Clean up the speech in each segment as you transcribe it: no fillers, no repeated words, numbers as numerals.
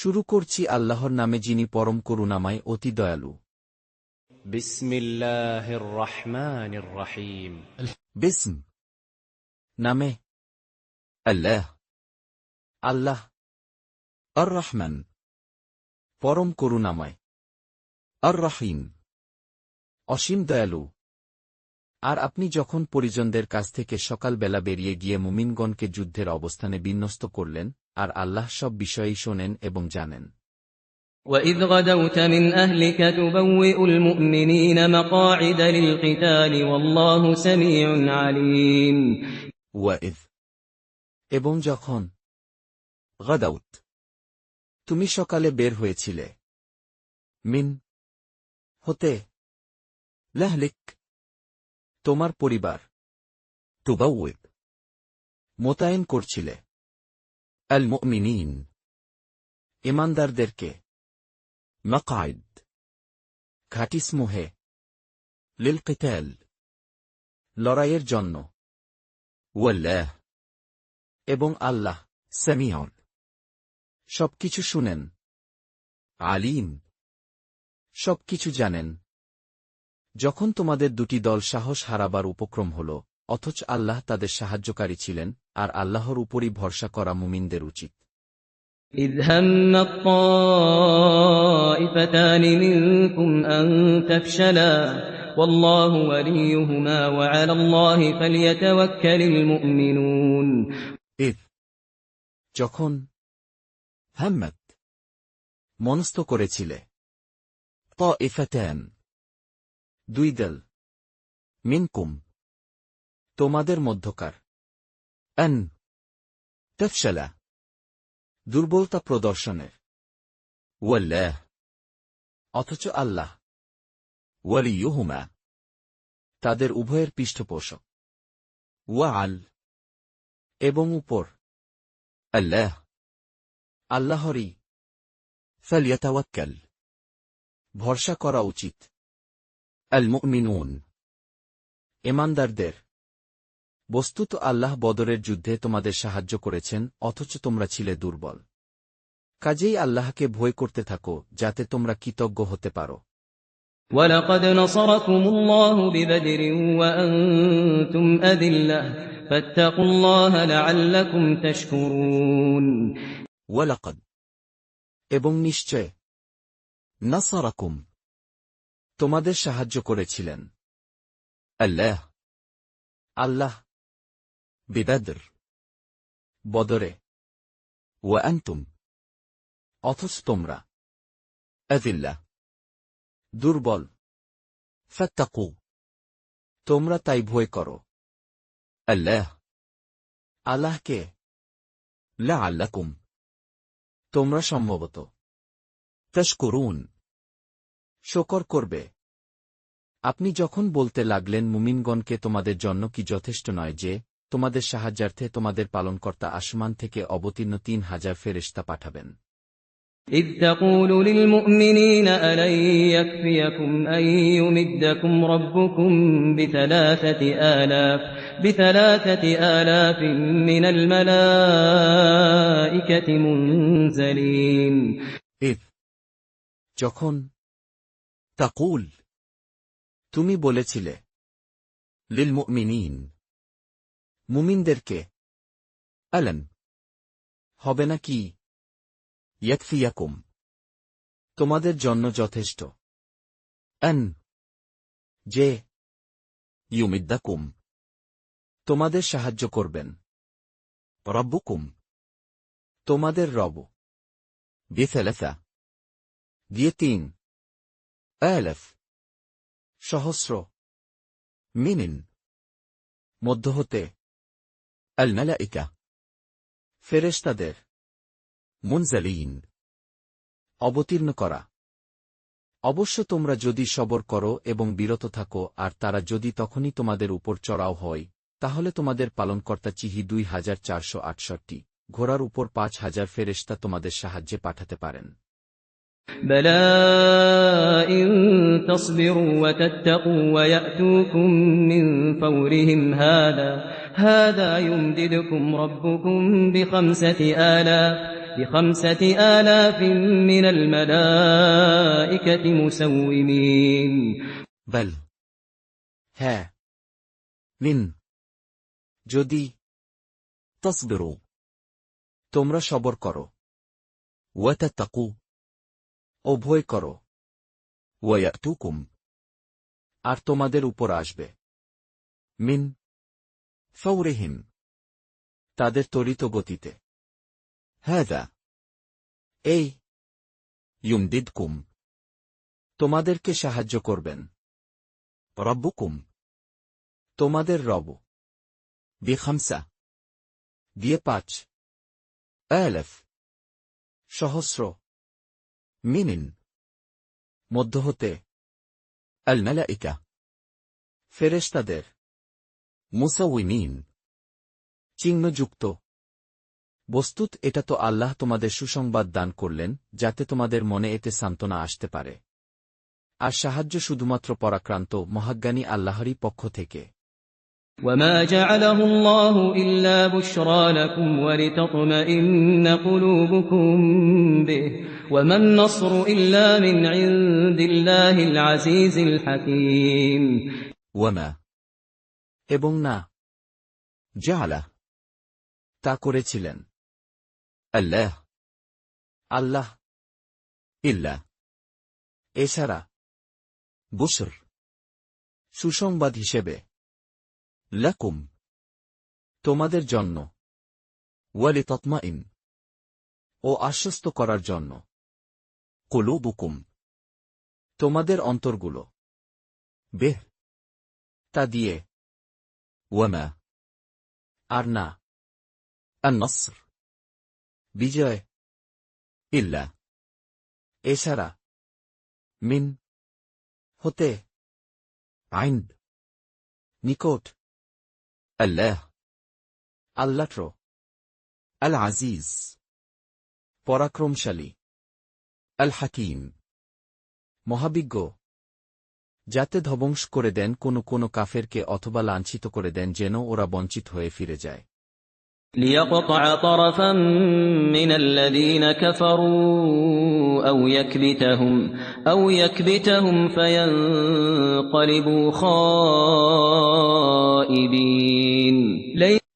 শুরু করছি আল্লাহর নামে, যিনি পরম করুণাময়, অতি দয়ালু। বিসমিল্লাহির রহমানির রহিম। বিসম নামে, আল্লাহ আল্লাহ, আর রহমান পরম করুণাময়, আর রহিম অসীম দয়ালু। আর আপনি যখন পরিজনদের কাছ থেকে সকালবেলা বেরিয়ে গিয়ে মুমিনগণকে যুদ্ধের অবস্থানে বিন্যস্ত করলেন, আর আল্লাহ সব বিষয়েই শোনেন এবং জানেন। وَإِذْ غَدَوْتَ مِنْ أَهْلِكَ تُبَوِّئُ الْمُؤْمِنِينَ مَقَاعِدَ لِلْقِتَالِ وَاللَّهُ سَمِيعٌ عَلِيمٌ। ওয়াইদ এবং যখন, গাদাউত তুমি সকালে বের হয়েছিলে, মিন হতে, লাহলিক তোমার পরিবার, তুবাউইব মোতায়েন করছিলে, আল মুমিনিন ইমানদারদেরকে, মাকাইদ ঘাটিসমূহে, লিল কিতাল লড়াইয়ের জন্য, ওয়াল্লাহ এবং আল্লাহ, সামিউন সবকিছু শুনেন, আলিম সবকিছু জানেন। যখন তোমাদের দুটি দল সাহস হারাবার উপক্রম হল, অথচ আল্লাহ তাদের সাহায্যকারী ছিলেন, আর আল্লাহর উপরই ভরসা করা মুমিনদের উচিত। إِذْ هَمَّ الطَّائِفَتَانِ مِنكُمْ أَن تَفْشَلَا وَاللَّهُ وَلِيُّهُمَا وَعَلَى اللَّهِ فَلْيَتَوَكَّلِ الْمُؤْمِنُونَ। ইদ যখন, হাম্মাত মনস্থ করেছিলে, তাইফাতান দুই দল, মিনকুম তোমাদের মধ্যকার, আন তাফশালা দুর্বলতা প্রদর্শনের, ওয়াল্লাহ অথচ আল্লাহ, ওয়ালিয়ুহুমা তাদের উভয়ের পৃষ্ঠপোষক, ওয়াল এবং উপর, আল্লাহ আল্লাহরই, ফালইয়াতাওয়াক্কাল ভরসা করা উচিত, আল মুমিনুন ইমানদারদের। বস্তুত আল্লাহ বদরের যুদ্ধে তোমাদের সাহায্য করেছেন, অথচ তোমরা ছিলে দুর্বল। কাজেই আল্লাহকে ভয় করতে থাকো, যাতে তোমরা কৃতজ্ঞ হতে পারো। وَلَقَدْ نَصَرَكُمُ اللَّهُ بِبَدْرٍ وَأَنْتُمْ أَذِلَّةٌ فَاتَّقُوا اللَّهَ لَعَلَّكُمْ تَشْكُرُونَ। ওয়ালাকাদ এবং নিশ্চয়, নাসারাকুম তোমাদের সাহায্য করেছিলেন, আল্লাহ আল্লাহ, বিবদর বদরে, ওয়া আনতুম অথচ তোমরা, আযিল্লাহ দুর্বল, ফাত্তাকু তোমরা তাই ভয় করো, আল্লাহ আল্লাহকে, লাআল্লাকুম তোমরা সম্ভবত, তাশকুরুন শকর করবে। আপনি যখন বলতে লাগলেন মুমিনগণকে, তোমাদের জন্য কি যথেষ্ট নয় যে তোমাদের সাহায্যার্থে তোমাদের পালনকর্তা আসমান থেকে অবতীর্ণ ৩,০০০ ফেরেশতা পাঠাবেন? إِذْ تَقُولُ لِلْمُؤْمِنِينَ أَلَنْ يَكْفِيَكُمْ أَنْ يُمِدَّكُمْ رَبُّكُمْ بِثَلَاثَةِ آلَافٍ مِّنَ الْمَلَائِكَةِ مُنْزَلِينَ। ইদ যখন, তাকুল তুমি বলেছিলে, লিল মুমিনিন মুমিনদেরকে, আলান হবে না কি, ইয়াকফিয়াকুম তোমাদের জন্য যথেষ্ট, আন যে, ইউমিদ্দাকুম তোমাদের সাহায্য করবেন, রব্বুকুম তোমাদের রব, বিসালাসা দিয়ে ৩,০০০ সহস্র, মিনিন মধ্য হতে, আল মালাইকা ফেরেশতাদের, মুনজালিন অবতীর্ণ করা। অবশ্য তোমরা যদি সবর করো এবং বিরত থাকো, আর তারা যদি তখনই তোমাদের উপর চড়াও হয়, তাহলে তোমাদের পালনকর্তা চিহি ২,৪৬৮ ঘোড়ার উপর ৫,০০০ ফেরেশতা তোমাদের সাহায্যে পাঠাতে পারেন। بَلَىٰ إِن تَصْبِرُوا وَتَتَّقُوا وَيَأْتُوكُم مِّن فَوْرِهِمْ هَٰذَا يُمْدِدْكُمْ رَبُّكُم ب5,000 ب5 آلاف من الملائكة مسومين বল হ্যাঁ নিন যদি তসবিরু তোমরা সবর করো ওয়াতাত্তাকু ও ভয় করো ওয়ায়াতুকুম আর তোমাদের উপর আসবে মিন ফাওরিহিম তাদের ত্বরিত গতিতে হাযা এই ইউমদিদকুম তোমাদেরকে সাহায্য করবেন রব্বুকুম তোমাদের রব বিখামসা দিয়ে 5 আলাফ সহস্র মিনিন মধ্য হতে আল মালাইকা ফেরেশতাদের মুসাউইমিন চিহ্নযুক্ত বস্তুত এটা তো আল্লাহ তোমাদের সুসংবাদ দান করলেন যাতে তোমাদের মনে এতে সান্ত্বনা আসতে পারে আর সাহায্য শুধুমাত্র পরাক্রান্ত মহাজ্ঞানী আল্লাহরই পক্ষ থেকে وما جعله الله إلا بشرى لكم ولتطمئن قلوبكم به وما النصر إلا من عند الله العزيز الحكيم ওয়ামা এবং না জাআলা তা করেছিলেন আল্লাহ আল্লাহ ইল্লা এছাড়া বুশর সুসংবাদ হিসেবে লাকুম তোমাদের জন্য ওয়ালিতাতমাইন ও আশ্বস্ত করার জন্য কুলুবুকুম তোমাদের অন্তরগুলো বেহ তা দিয়ে ওয়ামা আর না আন-নসর বিজয় ইল্লা এছাড়া মিন হতে আইন্দ নিকট আল্লাহ আল্লাহর আল আজিজ পরাক্রমশালী আল হাকিম মহাবিজ্ঞ যাতে ধ্বংস করে দেন কোনো কাফেরকে অথবা লাঞ্ছিত করে দেন যেন ওরা বঞ্চিত হয়ে ফিরে যায় ليقطع طرفا من الذين كفروا أو يكبتهم فينقلبوا خائبين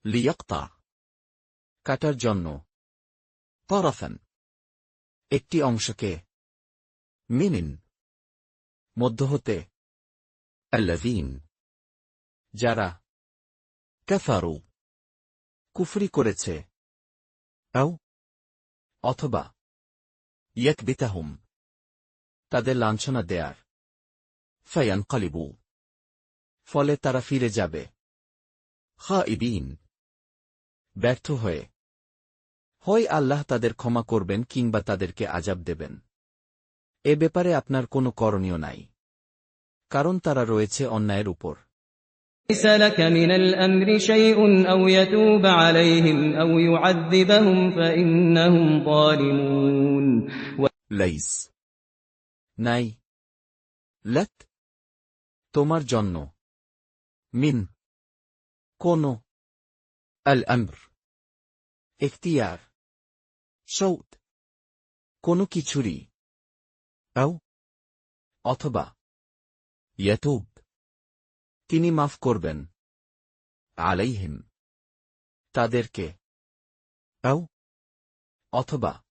লিয়াকতা কাটার জন্য তরফান একটি অংশকে মিনিন মধ্য হতে আল্লাযীন যারা কাফারু কুফরি করেছে আও অথবা ইয়াকবিতাহুম তাদের লাঞ্ছনা দেয়ার ফায়ানকালিবু ফলে তারা ফিরে যাবে খাইবিন ব্যর্থ হয়ে হয় আল্লাহ তাদের ক্ষমা করবেন কিংবা তাদেরকে আযাব দেবেন এ ব্যাপারে আপনার কোনো করণীয় নাই কারণ তারা রয়েছে অন্যায়ের উপর ليس لك من الأمر شيء أو يتوب عليهم أو يعذبهم فإنهم ظالمون লাইস নাই লক তোমার জন্য মিন কোন আল আমর ইখতিয়ার সৌত কোনো কিছুরই আও অথবা ইয়াতুব তিনি মাফ করবেন আলাইহিম তাদেরকে আও অথবা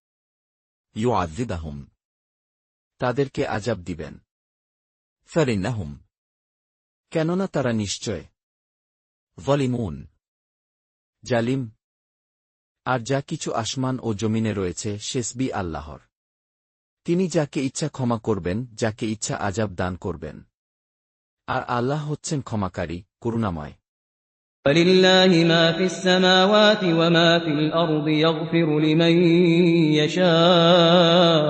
ইউআযিবাহুম তাদেরকে আযাব দিবেন ফারিন্নাহুম কেননা তারা নিশ্চয় যালিমুন জালিম আর যা কিছু আসমান ও জমিনে রয়েছে সেসবি আল্লাহর তিনি যাকে ইচ্ছা ক্ষমা করবেন যাকে ইচ্ছা আযাব দান করবেন আর আল্লাহ হচ্ছেন ক্ষমাকারী করুণাময় ولله ما في السماوات وما في الأرض يغفر لمن يشاء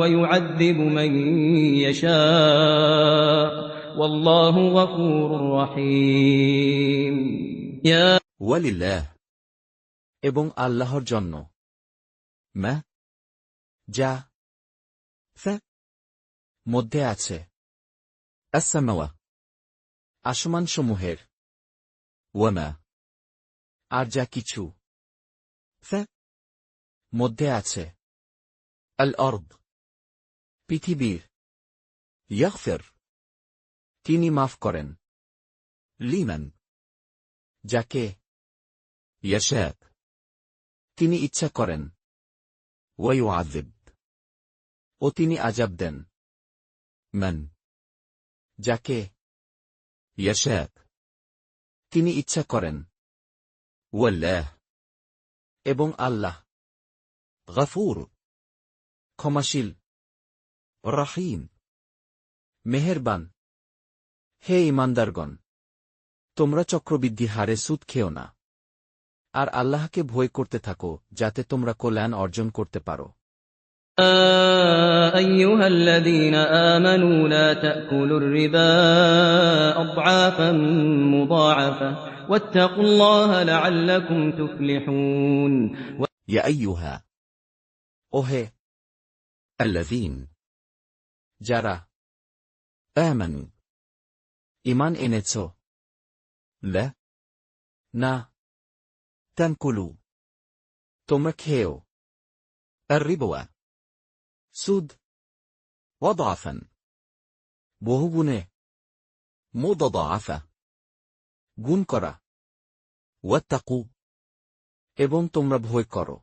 ويعذب من يشاء والله غفور رحيم ওয়ালিল্লাহ এবং আল্লাহর জন্য মা যা ফা মধ্যে আছে আসসামাওয়া আসমানসমূহের ওয়ামা আর যা কিছু মধ্যে আছে আল অর্দ পৃথিবীর ইয়াগফির তিনি মাফ করেন লিমান যাকে ইয়াশা তিনি ইচ্ছা করেন ওয়া ইউআযিব ও তিনি আযাব দেন মান যাকে ইয়াশা তিনি ইচ্ছা করেন ওয়াল্লাহ এবং আল্লাহ গফুর ক্ষমাশীল রহিম মেহেরবান হে ঈমানদারগণ তোমরা চক্রবৃদ্ধি হারে সুদ খেও না আর আল্লাহকে ভয় করতে থাকো যাতে তোমরা কল্যাণ অর্জন করতে পারো أيها الذين آمنوا لا تأكلوا الربا أضعافا مضاعفة واتقوا الله لعلكم تفلحون يا أيها ওহে الذين যারা آمنوا ঈমান এনেছ লা না তানকুলু তোমরা খেও الربا সুদ وضعفا বহুগুণে মুদাদাআফা গুণ করা ওয়াত্তাকু এবং তোমরা ভয় করো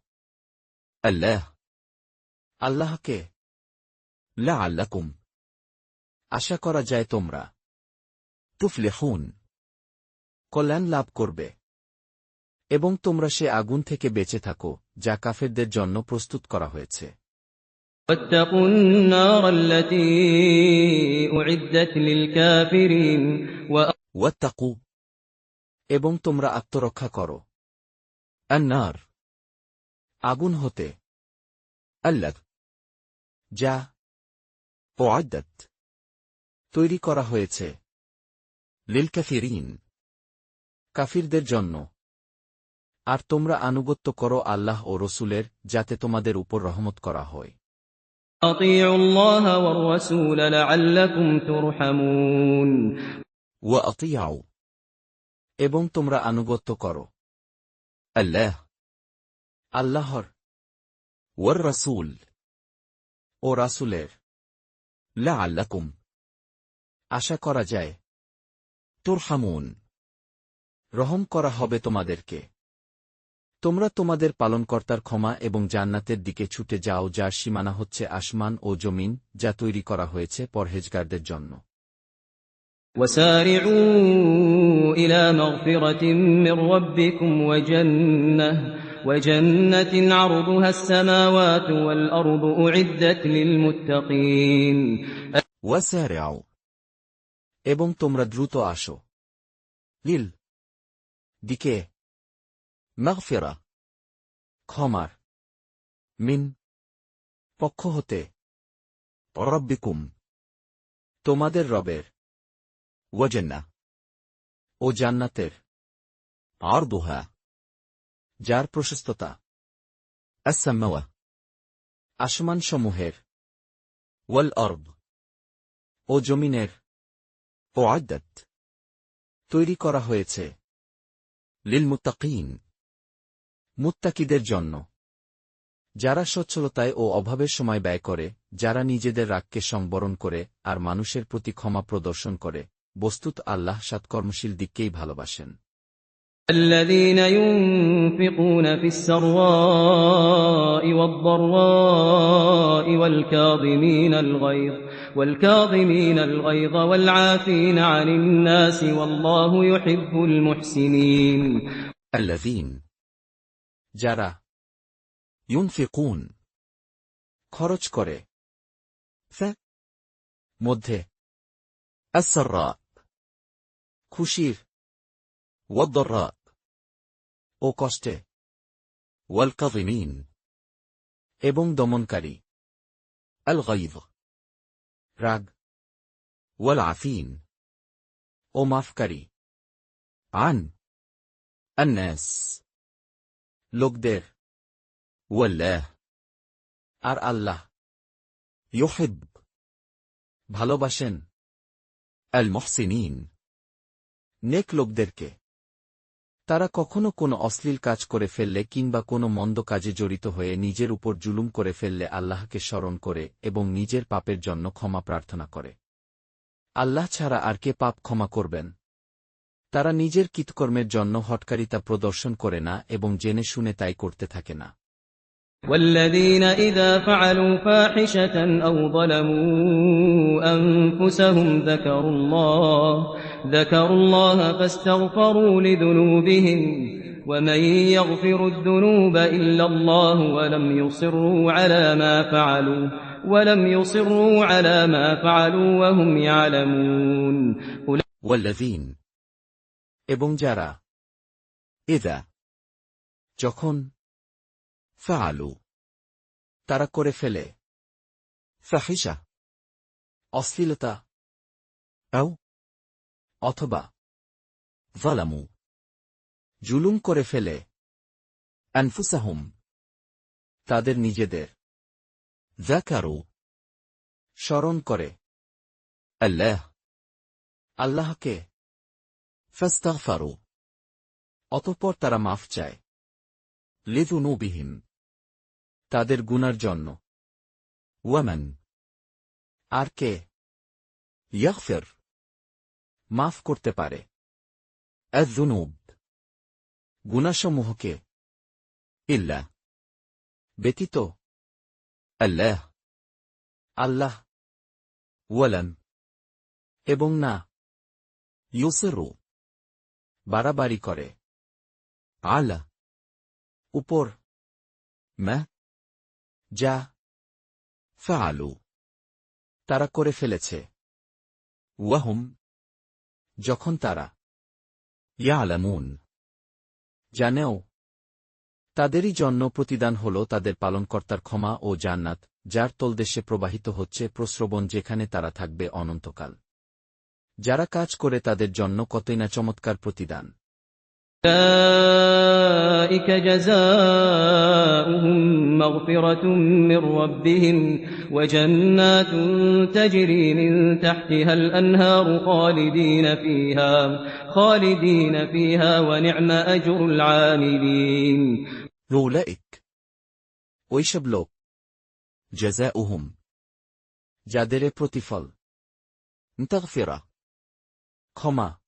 আল্লাহকে লাআল্লাকুম আশা করা যায় তোমরা তুফলিহুন কল্যাণ লাভ করবে এবং তোমরা সে আগুন থেকে বেঁচে থাকো যা কাফেরদের জন্য প্রস্তুত করা হয়েছে واتقوا النار التي أعدت للكافرين ওয়াত্তাকু এবং তোমরা আত্মরক্ষা করো আন্নার আগুন হতে আল্লাহ যা উআদ্দাত তৈরি করা হয়েছে লিল কাফিরিন কাফিরদের জন্য আর তোমরা আনুগত্য করো আল্লাহ ও রসুলের যাতে তোমাদের উপর রহমত করা হয় أطيعوا الله والرسول لعلكم ترحمون وأطيعوا এবং তোমরা আনুগত্য করো আল্লাহর ওয়ার রাসূল ও রাসূলের লাআল্লাকুম আশা করা যায় তুরহামুন রহম করা হবে তোমাদেরকে তোমরা তোমাদের পালনকর্তার ক্ষমা এবং জান্নাতের দিকে ছুটে যাও যার সীমানা হচ্ছে আসমান ও জমিন যা তৈরি করা হয়েছে পরহেজগারদের জন্য وسارعوا إلى مغفرة من ربكم وجنة عرضها السماوات والأرض أعدت للمتقين وسارعوا এবং তোমরা দ্রুত আসো লিল দিকে মাগফিরা ক্ষমার মিন পক্ষ হতে রব্বিকুম তোমাদের রবের ওয়াজান্নাহ ও জান্নাতের আরদুহা যার প্রশস্ততা আস-সামাওয়া আসমানসমূহের ওয়াল আরদ ও জমিনের উআদ্দাত তৈরি করা হয়েছে লিল মুত্তাকিন মুত্তাকিদের জন্য যারা সচ্ছলতায় ও অভাবের সময় ব্যয় করে যারা নিজেদের রাগকে সংবরণ করে আর মানুষের প্রতি ক্ষমা প্রদর্শন করে বস্তুত আল্লাহ সৎকর্মশীল দিককেই ভালোবাসেন الذين ينفقون في السراء والضراء والكاظمين الغيظ والعافين عن الناس والله يحب المحسنين الذين যারা ينفقون খরচ করে মধ্যে السراء খুশির والضراء ও কষ্টে والكاظمين এবং দমনকারী الغيظ রাগ والعافين ও মাফকারী عن الناس লোকদের والله আর আল্লাহ يحب ভালোবাসেন المحسنين নেক লোকদেরকে তারা কখনো কোনো অশ্লীল কাজ করে ফেললে কিংবা কোনো মন্দ কাজে জড়িত হয়ে নিজের উপর জুলুম করে ফেললে আল্লাহকে স্মরণ করে এবং নিজের পাপের জন্য ক্ষমা প্রার্থনা করে। আল্লাহ ছাড়া আর কে পাপ ক্ষমা করবেন? তারা নিজের কৃতকর্মের জন্য হঠকারিতা প্রদর্শন করে না এবং জেনে শুনে তাই করতে থাকে না। والذين إذا فعلوا فاحشة أو ظلموا أنفسهم ذكروا الله فاستغفروا لذنوبهم ومن يغفر الذنوب إلا الله ولم يصروا على ما فعلوا وهم يعلمون ওয়াল্লাযীন এবং যারা ইযা যখন ফাআলু তারা করে ফেলে ফাহিশা অশ্লীলতা আও অথবা যালামু জুলুম করে ফেলে আনফুসাহুম তাদের নিজেদের যাকারু স্মরণ করে আল্লাহকে ফাস্তাগফারু অতঃপর তারা মাফ চায় লিযুনুবিহিম তাদের গুনার জন্য ওয়ামান আর কে ইয়াগফির মাফ করতে পারে আয-যুনুব গুনাহসমূহকে ইল্লা ব্যতীত আল্লাহ ওয়ালাম এবং না ইউসিরু বাড়াবাড়ি করে আলা উপর মা যা ফাআলু তারা করে ফেলেছে ওয়াহুম যখন তারা ইয়ালামুন জানেও তাদেরই জন্য প্রতিদান হল তাদের পালনকর্তার ক্ষমা ও জান্নাত যার তলদেশে প্রবাহিত হচ্ছে প্রস্রবণ যেখানে তারা থাকবে অনন্তকাল। যারা কাজ করে তাদের জন্য কতই না চমৎকার প্রতিদান। أولئك جزاؤهم مغفرة من ربهم وجنات تجري من تحتها الأنهار خالدين فيها ونعم أجر العاملين রৌলাইক ওইসব লোক জাযাউহুম যাদের প্রতিফল তাগফিরা ক্ষমা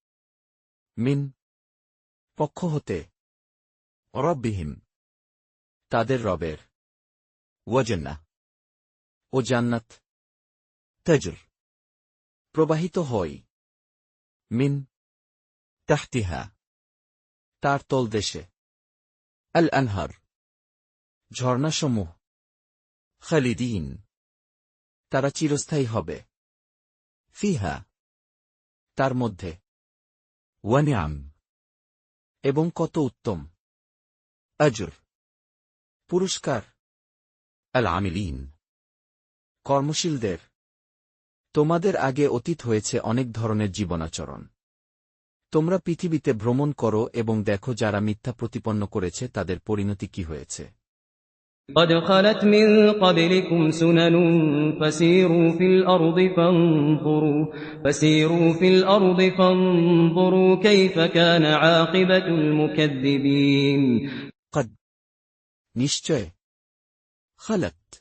মিন পক্ষ হতে রব্বিহিম তাদের রবের ওয়াজান্নাহ ও জান্নাত তাজর প্রবাহিত হয় মিন তাহতিহা তার তলদেশে আল আনহার ঝর্ণাসমূহ খালিদিন তারা চিরস্থায়ী হবে ফিহা তার মধ্যে ওয়া নিআম এবং কত উত্তম আজর পুরস্কার আল আমিলিন কর্মশীলদের তোমাদের আগে অতীত হয়েছে অনেক ধরনের জীবনাচরণ। তোমরা পৃথিবীতে ভ্রমণ করো এবং দেখো যারা মিথ্যা প্রতিপন্ন করেছে তাদের পরিণতি কি হয়েছে। قد خلت من قبلكم سنن فسيروا في الأرض فانظروا كيف كان عاقبة المكذبين قد নিশ্চয় খালাত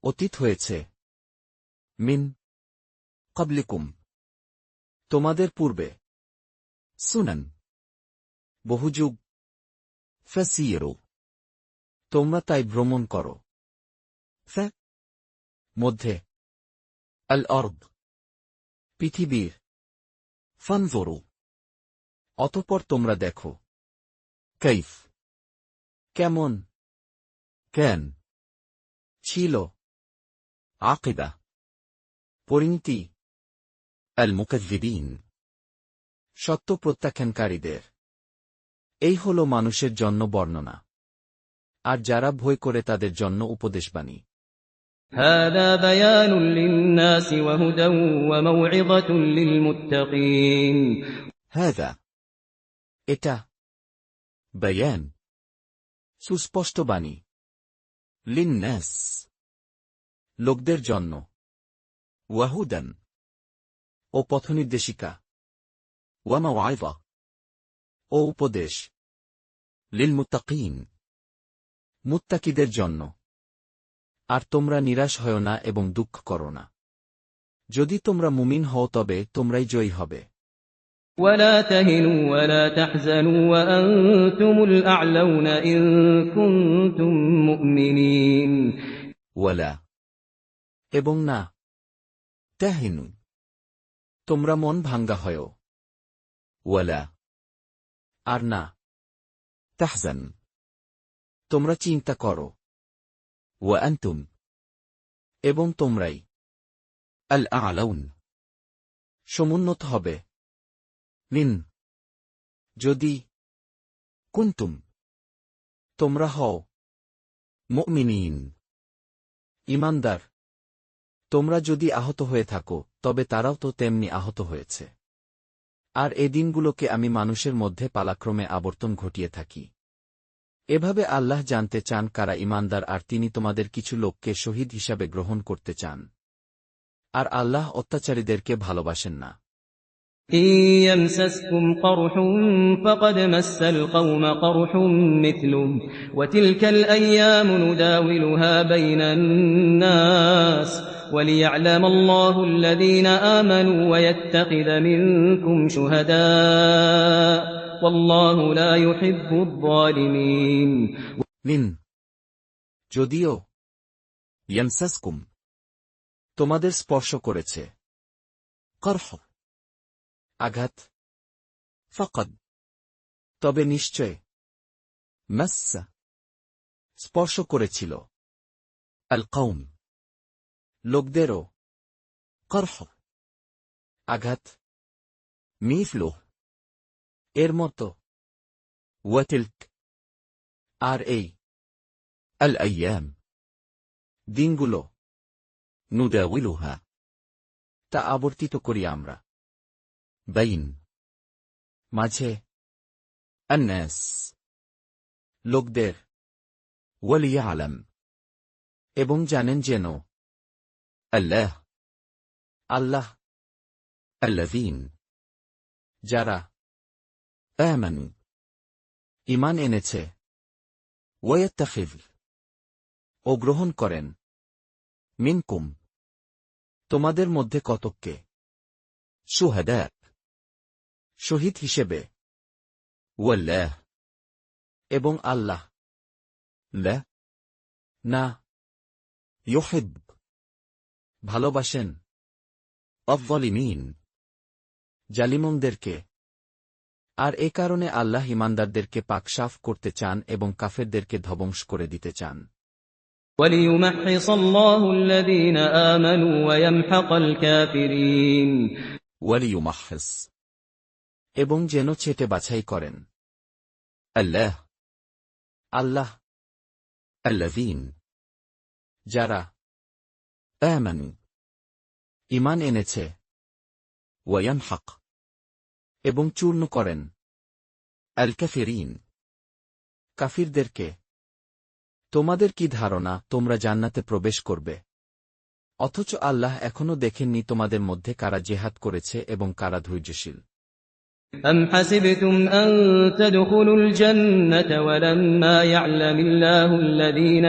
অতীত হয়েছে মিন ক্বাবলিকুম তোমাদের পূর্বে সুনান বহুযুগ ফাসিরু তোমরা তাই ভ্রমণ করো মধ্যে আল আরদ পৃথিবীর ফানজুরু অতঃপর তোমরা দেখো কাইফ কেমন কেন ছিল আকিবা পরিণতি আল মুকাজ্জিবিন সত্য প্রত্যাখ্যানকারীদের। এই হল মানুষের জন্য বর্ণনা আর যারা ভয় করে তাদের জন্য উপদেশবাণী। هذا بيان للناس وهدى وموعظة للمتقين هذا এটা বায়ান সুস্পষ্ট বাণী লিন্নাস লোকদের জন্য ওয়াহুদান ও পথনির্দেশিকা ওয়া মাওয়াইযা ও উপদেশ লিল মুত্তাকিন, মুত্তাকিদের জন্য। আর তোমরা নিরাশ হয় না এবং দুঃখ করো না। যদি তোমরা মুমিন হও তবে তোমরাই জয়ী হবে। ولا تهنوا ولا تحزنوا وأنتم الأعلون إن كنتم مؤمنين ওয়ালা, এবং না তাহিনু, তোমরা মন ভাঙ্গা হয়। ওয়ালা, আর না তাহজান, তোমরা চিন্তা করো। ওয়া আনতুম, এবং তোমরাই আল আ'লাউন, সমুন্নত হবে। লিন, যদি কুনতুম, তোমরা হও মুমিনিন, ঈমানদার। তোমরা যদি আহত হয়ে থাকো তবে তারাও তো তেমনি আহত হয়েছে। আর এ দিনগুলোকে আমি মানুষের মধ্যে পালাক্রমে আবর্তন ঘটিয়ে থাকি। এভাবে আল্লাহ জানতে চান কারা ঈমানদার, আর তিনি তোমাদের কিছু লোককে শহীদ হিসাবে গ্রহণ করতে চান। আর আল্লাহ অত্যাচারীদেরকে ভালোবাসেন না। إن يمسسكم قرح فقد مس القوم قرح مثله وتلك الأيام نداولها بين الناس وليعلم الله الذين آمنوا ويتخذ منكم شهداء والله لا يحب الظالمين লিন, যদিও ইয়ামসাসকুম, তোমাদের স্পর্শ করেছে, করহ, আঘাত, ফাকাদ, তবে নিশ্চয়, মাসসা, স্পর্শ করেছিল, আল কওম, লোকদেরও, করহ, আঘাত, মিফলুহ, এর মতো, ওয়াতিলক, আর এই আল আইয়াম, দিনগুলো, নুদাউিলুহা, তা আবর্তিত করি আমরা, বাইন, মাঝে, আন্নাস, লোকদের, ওয়ালিয়ালাম, এবং জানেন যেন, আল্লাহ, আল্লাহ, আল্লাযীন, যারা আমানু, ঈমান এনেছে, ওয়ায়াত্তাখিয, ও গ্রহণ করেন, মিনকুম, তোমাদের মধ্যে কতককে, শুহাদা, শহীদ হিসেবে, ওয়াল্লাহ, এবং আল্লাহ, লা, না, ইউহিব, ভালোবাসেন, আয-যালিমিন, জালিমদেরকে। আর এ কারণে আল্লাহ ঈমানদারদেরকে পাকসাফ করতে চান এবং কাফেরদেরকে ধ্বংস করে দিতে চান। وليمحص الله الذين آمنوا ويمحق الكافرين ওয়ালিয়ুমাহহিস, এবং যেন ছেটে বাছাই করেন, আল্লাহ, আল্লাহ, আল্লাযীন, যারা আমানু, ঈমান এনেছে, ওয়ায়ামহাক, এবং চূর্ণ করেন, আল কাফিরিন, কাফিরদেরকে। তোমাদের কি ধারণা তোমরা জান্নাতে প্রবেশ করবে, অথচ আল্লাহ এখনও দেখেননি তোমাদের মধ্যে কারা জেহাদ করেছে এবং কারা ধৈর্যশীল? أم حسبتم أن تدخلوا الجنة ولما يعلم الله الذين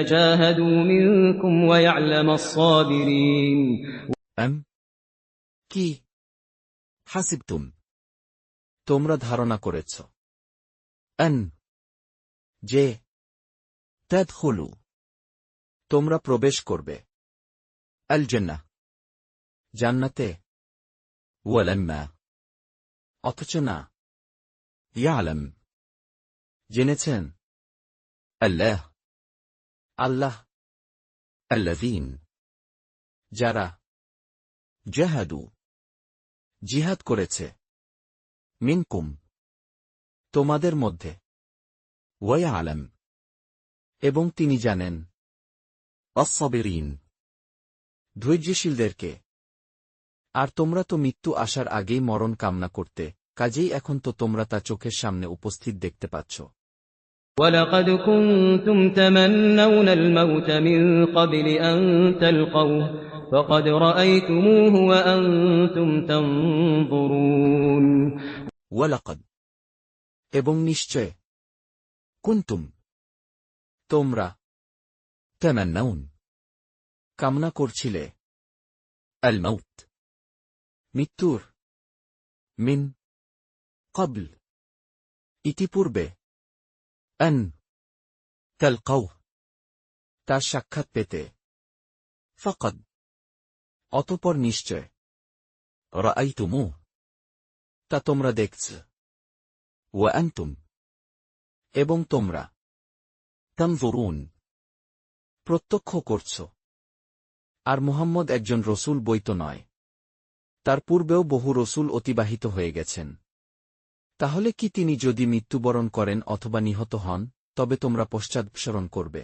جاهدوا منكم ويعلم الصابرين কি হাসিবতুম, তোমরা ধারণা করেছ, আন, যে, তাদখুলু, তোমরা প্রবেশ করবে, আল জান্নাহ, জান্নাতে, ওয়ালাম্মা, অথচ না, ইয়ালাম, জেনেছেন, আল্লাহ, আল্লাহ, আল্লাযীন, যারা জাহাদু, জিহাদ করেছে, মিনকুম, তোমাদের মধ্যে, ওয়ায়ালাম, এবং তিনি জানেন, আস-সাবিরিন, ধৈর্যশীলদেরকে। আর তোমরা তো মৃত্যু আসার আগেই মরণ কামনা করতে, কাজেই এখন তো তোমরা তা চোখের সামনে উপস্থিত দেখতে পাচ্ছ। وَلَقَدْ كُنْتُمْ تَمَنَّوْنَ الْمَوْتَ مِنْ قَبْلِ أَنْ تَلْقَوْهُ فقد رأيتموه وأنتم تنظرون ওয়ালাকাদ এবং নিশ্চয় কুনতুম তোমরা তামান্নাউন কামনা করছিলে আল মাউত মৃত্যুর মিন ক্বাবল ইতিপূর্বে আন তালকাউহ তার সাক্ষাৎ পেতে ফাকাদ অতঃপর নিশ্চয় রাআইতুমুহ তা তোমরা দেখছ ওয়া আনতুম এবং তোমরা তানজুরুন প্রত্যক্ষ করছ আর মুহাম্মদ একজন রসূল বৈত নয়, তার পূর্বেও বহু রসূল অতিবাহিত হয়ে গেছেন। তাহলে কি তিনি যদি মৃত্যুবরণ করেন অথবা নিহত হন তবে তোমরা পশ্চাদপসরণ করবে?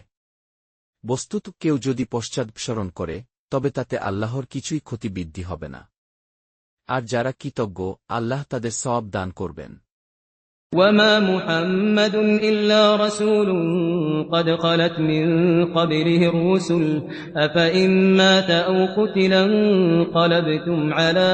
বস্তুত কেউ যদি পশ্চাদপসরণ করে তবে তাতে আল্লাহর কিছুই ক্ষতিবৃদ্ধি হবে না। আর যারা কৃতজ্ঞ আল্লাহ তাদের সওয়াব দান করবেন। وما محمد إلا رسول قد خلت من قبله الرسل أفإن مات أو قتل انقلبتم على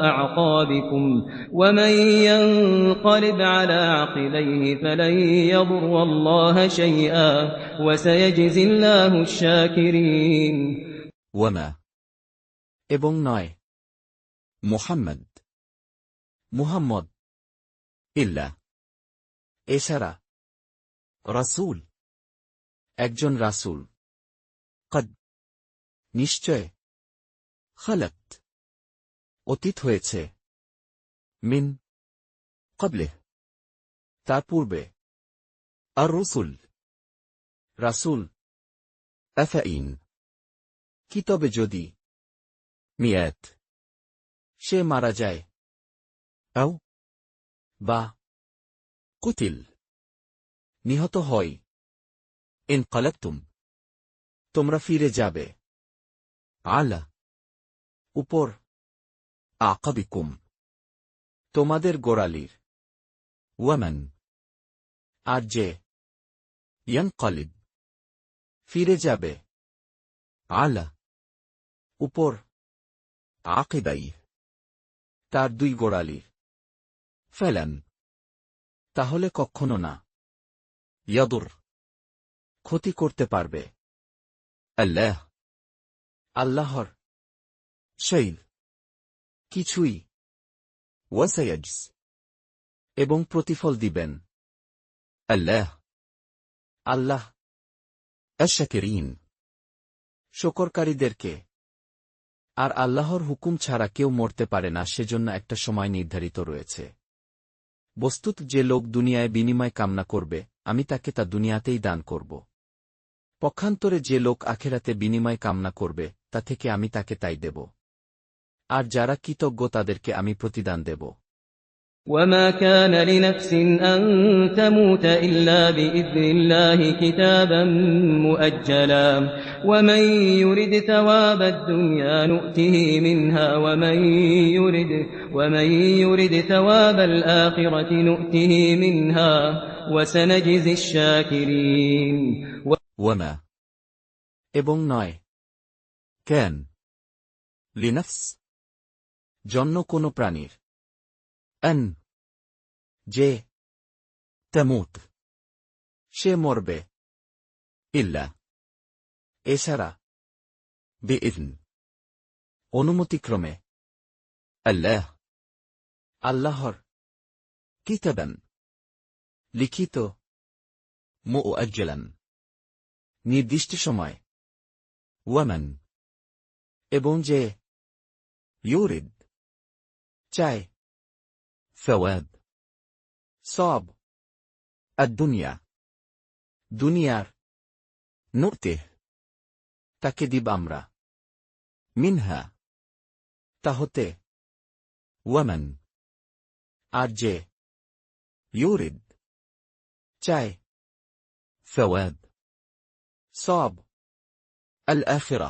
أعقابكم ومن ينقلب على عقبيه فلن يضر الله شيئا وسيجزي الله الشاكرين ওয়ামা এবং নয় মুহাম্মদ ইল্লা এছাড়া রাসূল একজন রাসূল কদ নিশ্চয় খালাত অতীত হয়েছে মিন ক্বাবলিহি তার পূর্বে আর রসুল রাসূল আফাইন কি তবে যদি মিয়াত সে মারা যায় আও বা কুতিল নিহত হয় ইনকালাবতুম তোমরা ফিরে যাবে আলা উপর আকাবিকুম তোমাদের গোড়ালির ওয়ামান আর যে ইয়ানকালিব ফিরে যাবে আলা উপর আকিবাই তার দুই গোড়ালির ফেলান তাহলে কখনো না ইয়াদুর ক্ষতি করতে পারবে আল্লাহর শৈল কিছুই ওয়াসায়াজস এবং প্রতিফল দিবেন আল্লাহ আশ-শাকিরিন শকরকারীদেরকে। আর আল্লাহর হুকুম ছাড়া কেউ মরতে পারে না, সেজন্য একটা সময় নির্ধারিত রয়েছে। বস্তুত যে লোক দুনিয়ায় বিনিময় কামনা করবে আমি তাকে তা দুনিয়াতেই দান করব। পক্ষান্তরে যে লোক আখেরাতে বিনিময় কামনা করবে তা থেকে আমি তাকে তাই দেব। আর যারা কৃতজ্ঞ তাদেরকে আমি প্রতিদান দেব। وما كان لنفس أن تموت إلا بإذن الله كتابا مؤجلا ومن يرد ثواب الدنيا نؤته منها ومن يرد ثواب الآخرة نؤته منها وسنجزي الشاكرين وما এবং নয় কেন লিনাফস জন্য কোন প্রাণীর আন যে তামুত সে মরবে ইল্লা এছাড়া বিইذن অনুমতিক্রমে আল্লাহর কিতাবান লিখিত মুআজ্জালান নির্দিষ্ট সময় ওয়ামান এবং যে ইউরিদ চায় সওয়াব সব আদ-দুনিয়া দুনিয়ার নুতে তাকে দিব আমরা মিনহা তা হতে ওয়ামান আর যে ইউরিদ চায় সওয়াব সব আল-আখিরা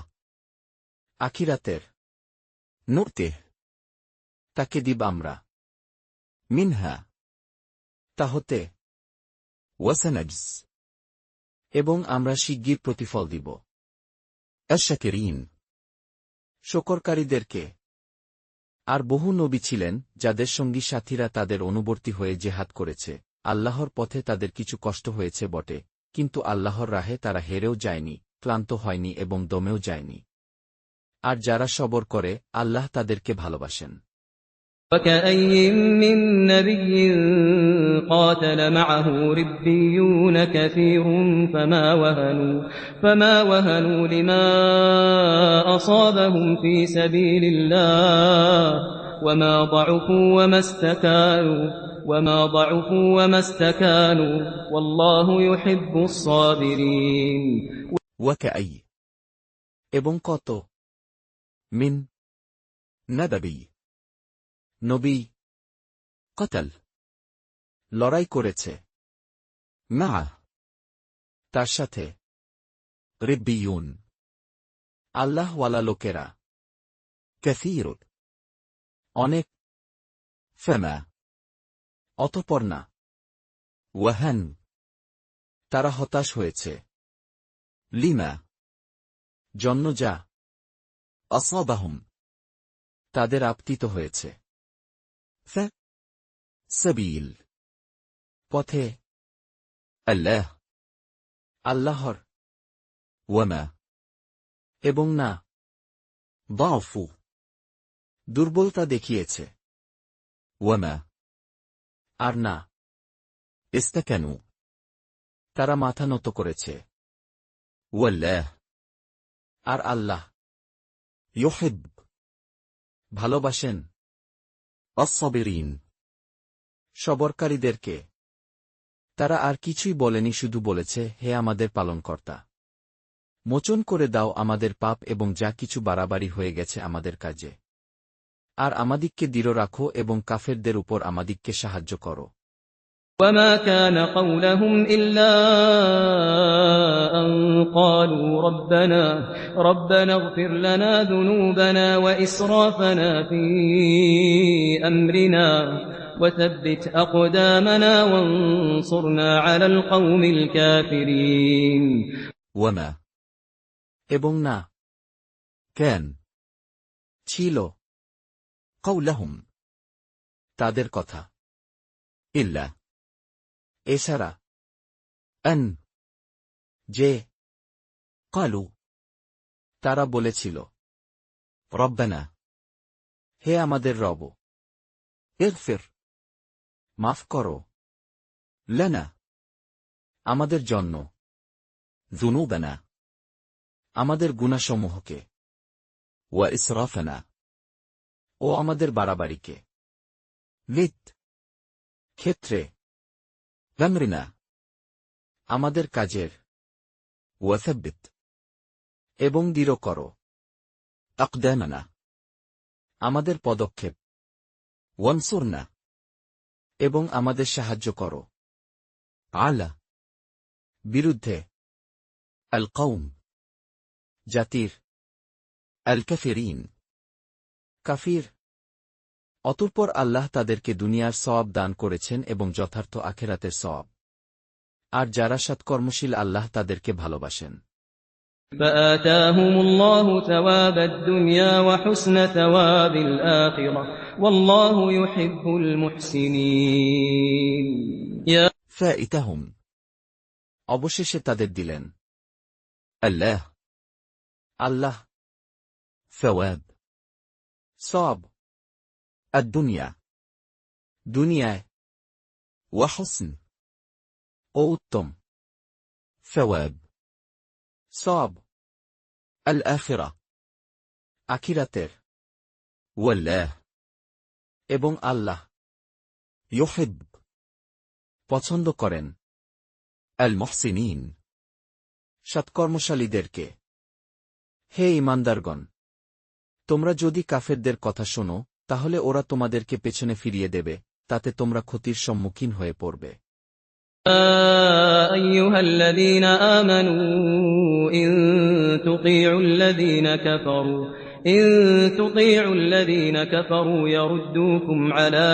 আখিরাতের নুতে তাকে দিব আমরা মিনহা তা হতে ওয়াসানাজস এবং আমরা শিগগির প্রতিফল দিব আশ-শাকিরিন শকরকারীদেরকে। আর বহু নবী ছিলেন, যাদের সঙ্গী সাথীরা তাদের অনুবর্তী হয়ে জেহাদ করেছে। আল্লাহর পথে তাদের কিছু কষ্ট হয়েছে বটে, কিন্তু আল্লাহর রাহে তারা হেরেও যায়নি, ক্লান্ত হয়নি এবং দমেও যায়নি। আর যারা সবর করে, আল্লাহ তাদেরকে ভালোবাসেন। وكأين من نبي قاتل معه ربيون كثير فما وهنوا لما أصابهم في سبيل الله وما ضعفوا وما استكانوا والله يحب الصابرين ওয়াকাই এবং কত মিন নাদাবী নবী কতল লড়াই করেছে মা তার সাথে রিব্বিয়ুন আল্লাহওয়ালা লোকেরা কাসীর অনেক ফামা অতঃপর না ওয়াহান তারা হতাশ হয়েছে লিমা জন্য যা আসাবাহুম তাদের আপতিত হয়েছে সাবিল পথে আল্লাহর ওয়ামা এবং না দাফু দুর্বলতা দেখিয়েছে ওয়ামা আর না ইস্তাকানু তারা মাথা নত করেছে ওয়াল্লাহ আর আল্লাহ ইউহিব ভালোবাসেন আস-সাবিরিন সবরকারীদেরকে। তারা আর কিছুই বলেনি, শুধু বলেছে, হে আমাদের পালনকর্তা, মোচন করে দাও আমাদের পাপ এবং যা কিছু বাড়াবাড়ি হয়ে গেছে আমাদের কাজে, আর আমাদিগকে দৃঢ় রাখো এবং কাফেরদের উপর আমাদিগকে সাহায্য করো। وما كان قولهم إلا أن قالوا ربنا اغفر لنا ذنوبنا وإسرافنا في أمرنا وثبت أقدامنا وانصرنا على القوم الكافرين ওয়ামা এবং না কেন ছিল কওলাহুম তাদের কথা ইল্লা এছাড়া আন যে কালু তারা বলেছিল রব্বানা হে আমাদের রব ইগফির মাফ করো লানা আমাদের জন্য যুনুবানা আমাদের গুনাহসমূহকে ওয়া ইসরাফানা ও আমাদের বাড়াবাড়িকে লিত ক্ষেত্রে আমরিনা আমাদের কাজের ওয়াসাব্বিত এবং দৃঢ় করো আকদামানা আমাদের পদক্ষেপ ওয়ানসুরনা এবং আমাদের সাহায্য করো আলা বিরুদ্ধে আল কওম জাতির আল কাফিরিন কাফির। অতঃপর আল্লাহ তাদেরকে দুনিয়ার সওয়াব দান করেছেন এবং যথার্থ আখেরাতের সওয়াব। আর যারা সৎকর্মশীল আল্লাহ তাদেরকে ভালোবাসেন। فآتاهم الله ثواب الدنيا وحسن ثواب الآخرة والله يحب المحسنين فائتهم অবশেষে তাদের দিলেন আল্লাহ সওয়াব সওয়াব الدنيا দুনিয়ায় وحسن ও উত্তম সওয়াব সওয়াব الآخرة আখিরাতের ওয়াল্লাহ এবং আল্লাহ ইউহিব পছন্দ করেন আল মুহসিনিন সৎকর্মশালীদেরকে। হে ঈমানদারগণ, তোমরা যদি কাফেরদের কথা শোনো তাহলে ওরা তোমাদেরকে পেছনে ফিরিয়ে দেবে, তাতে তোমরা ক্ষতির সম্মুখীন হয়ে পড়বে। أيها الذين آمنوا إن تطيعوا الذين كفروا يردوكم على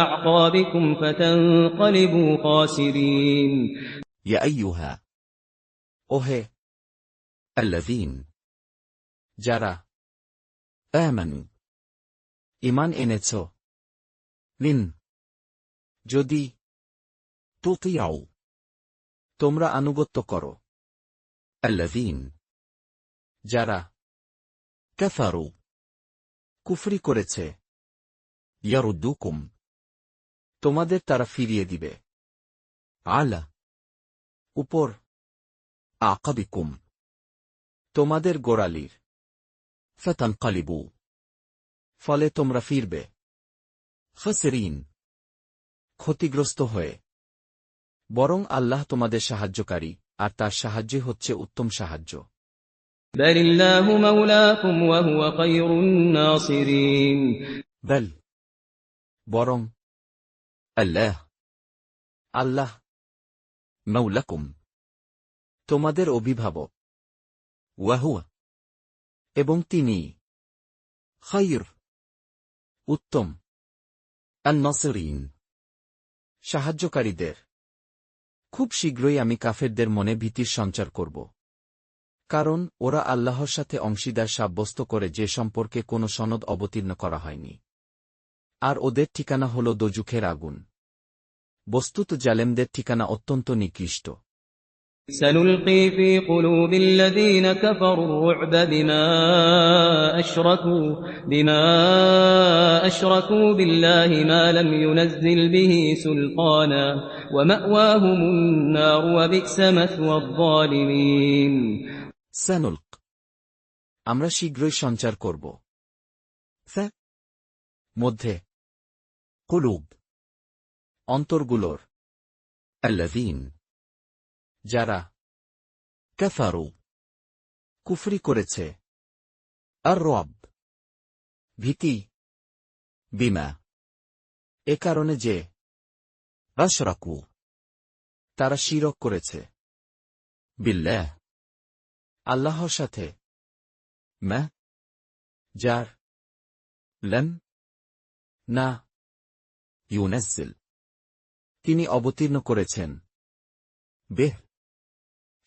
أعقابكم فتنقلبوا خاسرين يا أيها ওহে الذين যারা আমানু ঈমান এনেছ। লিন যদি তুতিউ তোমরা আনুগত্য করো। আল্লাযীন যারা কাফারু কুফরি করেছে। ইয়ারুদ্দুকুম তোমাদের তারা ফিরিয়ে দিবে। আলা উপর আকাবিকুম তোমাদের গোড়ালির। ফাতানকালিবু ফলে তোমরা ফিরবে। খাসিরিন ক্ষতিগ্রস্ত হয়ে। বরং আল্লাহ তোমাদের সাহায্যকারী, আর তার সাহায্যই হচ্ছে উত্তম সাহায্য। বালিল্লাহু মাওলাকুম ওয়া হুয়া খায়রুন নাসিরিন। বেল বরং আল্লাহ আল্লাহ মাওলাকুম তোমাদের অভিভাবক। ওয়াহুয়া এবং তিনি খায়র উত্তম আন-নাসিরিন সাহায্যকারীদের। খুব শীঘ্রই আমি কাফেরদের মনে ভীতির সঞ্চার করব, কারণ ওরা আল্লাহর সাথে অংশীদার সাব্যস্ত করে যে সম্পর্কে কোনো সনদ অবতীর্ণ করা হয়নি। আর ওদের ঠিকানা হল দোজখের আগুন। বস্তুত জালেমদের ঠিকানা অত্যন্ত নিকৃষ্ট। سنلقي في قلوب الذين كفروا الرعب بما أشركوا بالله ما لم ينزل به سلطانا ومأواهم النار وبئس مثوى الظالمين। সানুলক আমরা শীঘ্রই সঞ্চার করব মধ্যে কুলুব অন্তরগুলোর। আল্লাযীন যারা কাফারু কুফরি করেছে। আর রব ভীতি বিমা এ কারণে যে আশরাকু তারা শিরক করেছে। বিল্লাহ আল্লাহর সাথে। মা যার লম না ইউনাজ্জিল তিনি অবতীর্ণ করেছেন। বেহ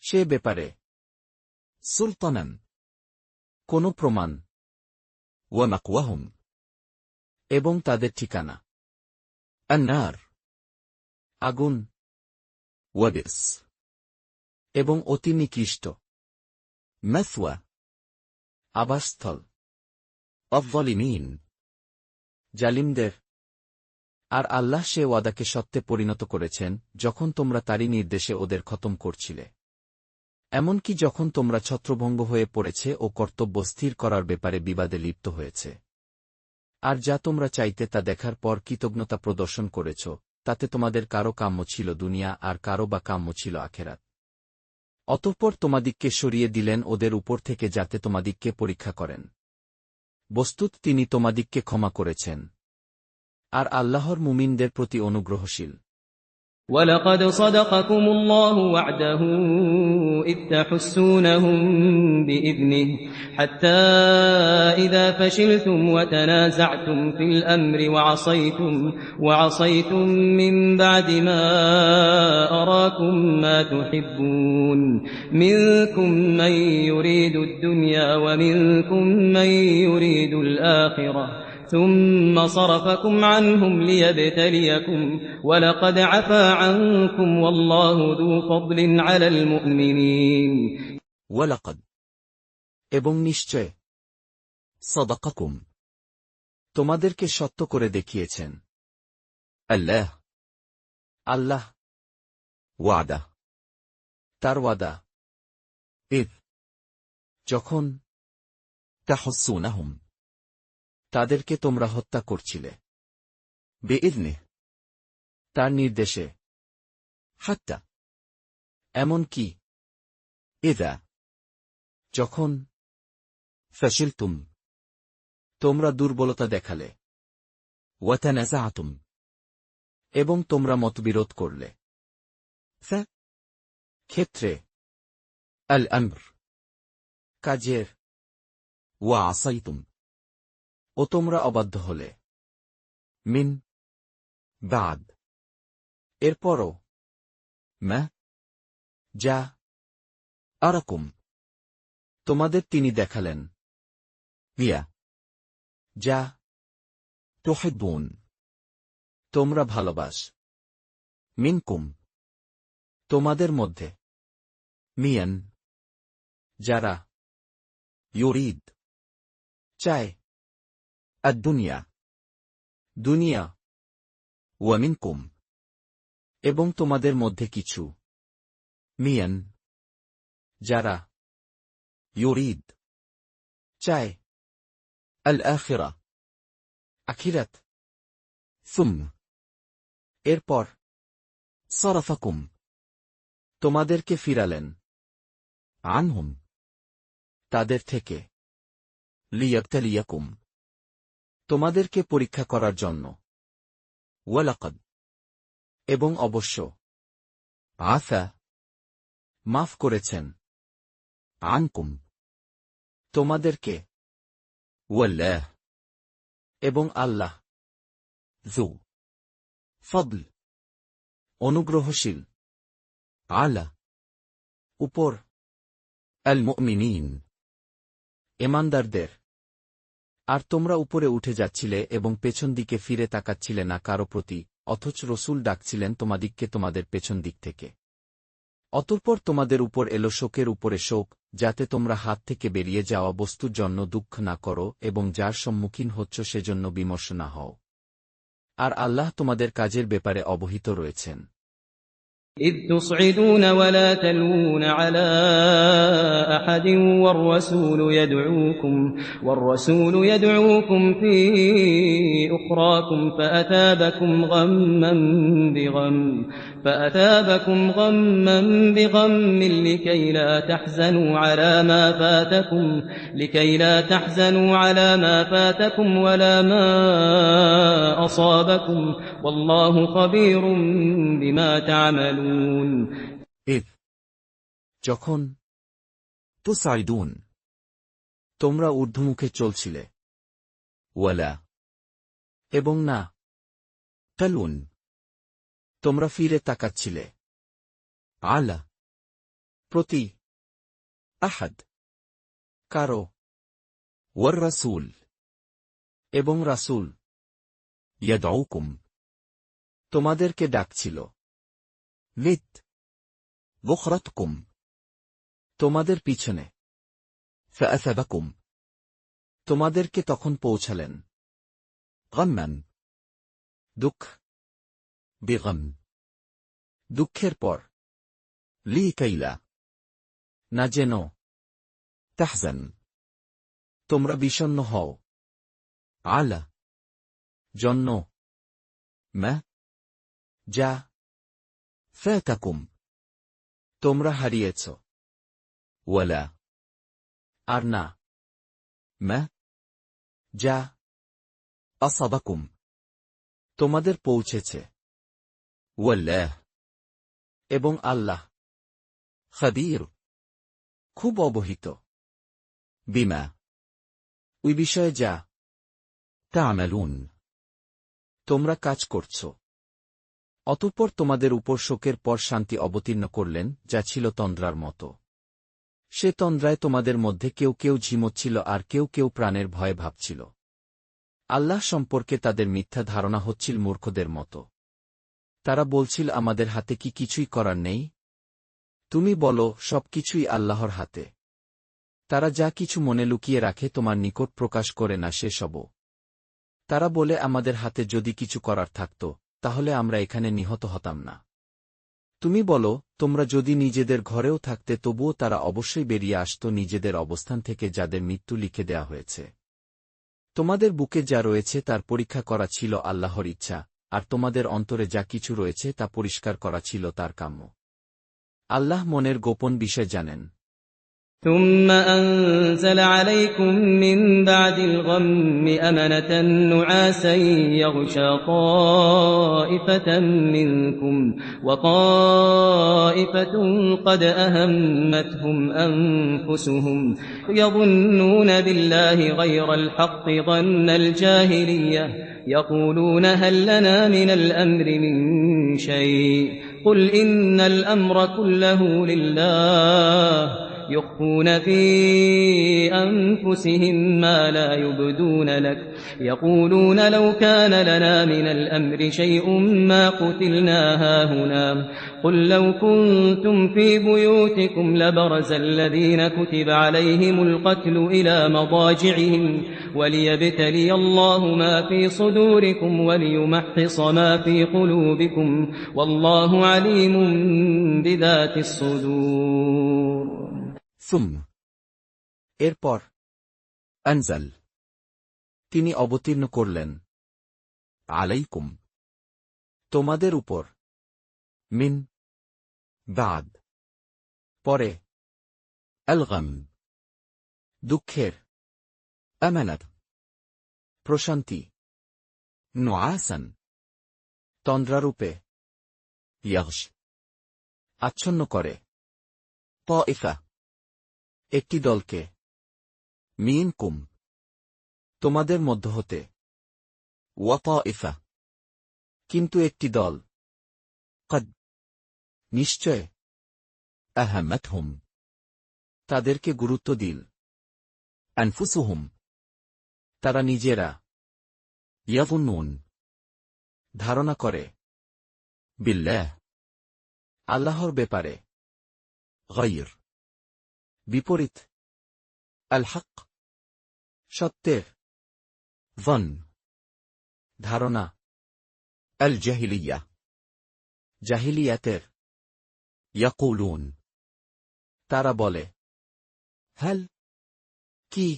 সে ব্যাপারে সুলতানান কোন প্রমাণ। ওয়া মাকওয়াহুম এবং তাদের ঠিকানা আন-নার আগুন। ওয়া বিস এবং অতি নিকৃষ্ট মাসওয়া আবাসস্থল। আয-যালিমিন জালিমদের। আর আল্লাহ সে ওয়াদাকে সত্যে পরিণত করেছেন যখন তোমরা তারই নির্দেশে ওদের খতম করছিলে, এমনকি যখন তোমরা ছত্রভঙ্গ হয়ে পড়েছে ও কর্তব্য স্থির করার ব্যাপারে বিবাদে লিপ্ত হয়েছে। আর যা তোমরা চাইতে তা দেখার পর কৃতজ্ঞতা প্রদর্শন করেছ, তাতে তোমাদের কারো কাম্য ছিল দুনিয়া আর কারো বা কাম্য ছিল আখেরাত। অতঃপর তোমাদিগকে সরিয়ে দিলেন ওদের উপর থেকে যাতে তোমাদিগকে পরীক্ষা করেন। বস্তুত তিনি তোমাদিগকে ক্ষমা করেছেন, আর আল্লাহর মুমিনদের প্রতি অনুগ্রহশীল। ولقد صدقكم الله وعده إذ تحسونهم بإذنه حتى إذا فشلتم وتنازعتم في الأمر وعصيتم من بعد ما أراكم ما تحبون منكم من يريد الدنيا ومنكم من يريد الآخرة ثم صرفكم عنهم ليبتليكم ولقد عفا عنكم والله ذو فضل على المؤمنين। ওয়ালাকাদ এবং নিশ্চয় সাদাকাকুম তোমাদেরকে সত্য করে দেখিয়েছেন আল্লাহ আল্লাহ ওয়াদা তার ওয়াদা। ইদ যখন তাহসুনাহুম তাদেরকে তোমরা হত্যা করছিলে বেইযনিহি তার নির্দেশে। হাত্তা এমন কি ইযা যখন ফাশিলতুম তোমরা দুর্বলতা দেখালে। ওয়া তানাযাআতুম এবং তোমরা মতবিরোধ করলে। ক্ষেত্রে আল আমর কাজের। ওয়া আসাইতুম ও তোমরা অবাধ্য হলে। মিন বাদ এরপরও। মা যা আরাকুম তোমাদের তিনি দেখালেন। ইয়া যা তুহিব্বুন তোমরা ভালোবাস মিনকুম তোমাদের মধ্যে মিয়ান যারা ইউরিদ চায় আদ-দুনিয়া দুনিয়া ওয়া মিনকুম এবং তোমাদের মধ্যে কিছু মিয়ান যারা ইউরিদ চায় আল-আখিরা আখিরাত সুম এরপর সরাফাকুম তোমাদেরকে ফিরালেন আনহুম তাদের থেকে লিয়াবতালিয়াকুম তোমাদেরকে পরীক্ষা করার জন্য ওয়ালাকাদ এবং অবশ্য আফা মাফ করেছেন আনকুম তোমাদেরকে ওয়াল্লাহ এবং আল্লাহ যু ফদল অনুগ্রহশীল আলা উপর আল মুমিনিন ঈমানদারদের আর তোমরা উপরে উঠে যাচ্ছিলে এবং পেছন দিকে ফিরে তাকাচ্ছিলে না কারো প্রতি অথচ রসূল ডাকছিলেন তোমাদিগকে তোমাদের পেছন দিক থেকে অতঃপর তোমাদের উপর এলো শোকের উপরে শোক যাতে তোমরা হাত থেকে বেরিয়ে যাওয়া বস্তুর জন্য দুঃখ না করো এবং যার সম্মুখীন হচ্ছ সেজন্য বিমর্ষ না হও আর আল্লাহ তোমাদের কাজের ব্যাপারে অবহিত রয়েছেন إذ تصعدون ولا تلوون على أحد والرسول يدعوكم في أخراكم فأثابكم غما بغم لكي لا تحزنوا على ما فاتكم ولا ما أصابكم والله خبير بما تعملون إذ যখন তুসাইদুন তোমরা ঊর্ধ্বমুখে চলছিলে ওয়ালা এবং না তালুন তোমরা ফিরে তাকাচ্ছিলে আলা প্রতি আহাদ কারো ওয়ার রাসূল এবং রাসূল ইয়াদউকুম তোমাদেরকে ডাকছিল লিত বুখরাতকুম তোমাদের পিছনে ফাআসাবাকুম তোমাদেরকে তখন পৌঁছালেন গাম্মান দুঃখ বিগম দুঃখের পর লিকাইলা না যেন তাহজান তোমরা বিষণ্ণ হও আলা জন্য মা যা ফাতাকুম তোমরা হারিয়েছ ওয়ালা আর না মা যা আসাবাকুম তোমাদের পৌঁছেছে ওয়াল্লাহ এবং আল্লাহ খাবীর খুব অবহিত বিমা ওই বিষয়ে যা তা'মালুন তোমরা কাজ করছ অতঃপর তোমাদের উপর শোকের পর শান্তি অবতীর্ণ করলেন যা ছিল তন্দ্রার মতো সে তন্দ্রায় তোমাদের মধ্যে কেউ কেউ ঝিমোচ্ছিল আর কেউ কেউ প্রাণের ভয়ে ভাবছিল আল্লাহ সম্পর্কে তাদের মিথ্যা ধারণা হচ্ছিল মূর্খদের মতো তারা বলছিল আমাদের হাতে কি কিছুই করার নেই তুমি বলো সবকিছুই আল্লাহর হাতে তারা যা কিছু মনে লুকিয়ে রাখে তোমার নিকট প্রকাশ করে না সেসবও তারা বলে আমাদের হাতে যদি কিছু করার থাকত তাহলে আমরা এখানে নিহত হতাম না তুমি বলো তোমরা যদি নিজেদের ঘরেও থাকতে তবুও তারা অবশ্যই বেরিয়ে আসত নিজেদের অবস্থান থেকে যাদের মৃত্যু লিখে দেয়া হয়েছে তোমাদের বুকে যা রয়েছে তার পরীক্ষা করা ছিল আল্লাহর ইচ্ছা আর তোমাদের অন্তরে যা কিছু রয়েছে তা পরিষ্কার করা ছিল তার কাম্য আল্লাহ মনের গোপন বিষয় জানেন ثم أنزل عليكم من بعد الغم أمنة نعاسا يغشى طائفة منكم وطائفة قد أهمتهم أنفسهم يظنون بالله غير الحق ظن الجاهلية يقولون هل لنا من الأمر من شيء قل إن الأمر كله لله يخفون في أنفسهم ما لا يبدون لك يقولون لو كان لنا من الأمر شيء ما قتلنا هاهنا قل لو كنتم في بيوتكم لبرز الذين كتب عليهم القتل إلى مضاجعهم وليبتلي الله ما في صدوركم وليمحص ما في قلوبكم والله عليم بذات الصدور ثم এরপর আনজাল তিনি অবতীর্ণ করলেন আলাইকুম তোমাদের উপর মিন বাদ পরে আল-গাম দুঃখের আমানাত প্রশান্তি নুআসান তন্দ্রারূপে ইয়াগশ আচ্ছন্ন করে তাইফা একটি দলকে মিনকুম তোমাদের মধ্য হতে ওয়া তাইফা কিন্তু একটি দল কদ নিশ্চয় আহামাতহুম তাদেরকে গুরুত্ব দিল আনফুসুহুম তারা নিজেরা ইয়াযুন্নুন ধারণা করে বিল্লাহ আল্লাহর ব্যাপারে গায়র বিপরীত আল হক সত্যের যন ধারণা আল জাহিলিয়া জাহিলিয়াতের ইয়াকুলুন তারা বলে হাল কি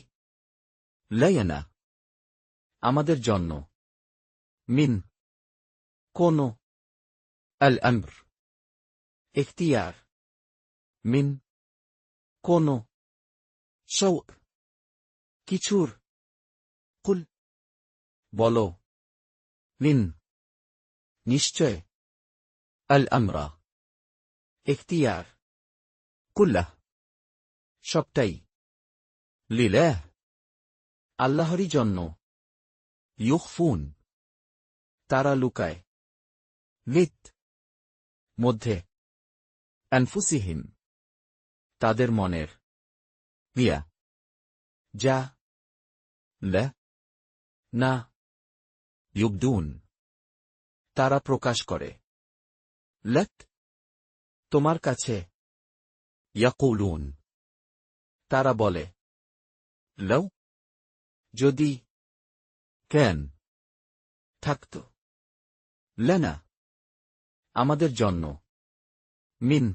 লায়ানা আমাদের জন্য মিন কোন আল আমর ইখতিয়ার মিন কোন শৌক কিছুর কুল বলো মিন নিশ্চয় আল আমরা ইখতিয়ার কুল্লাহ সবটাই লিলাহ আল্লাহরই জন্য ইউখফুন তারা লুকায় লিত মধ্যে আনফুসিহিম তাদের মনের মিয়া যা লা না ইউবদুন তারা প্রকাশ করে লক তোমার কাছে ইয়াকুলুন তারা বলে লও যদি কেন থাকত লানা আমাদের জন্য মিন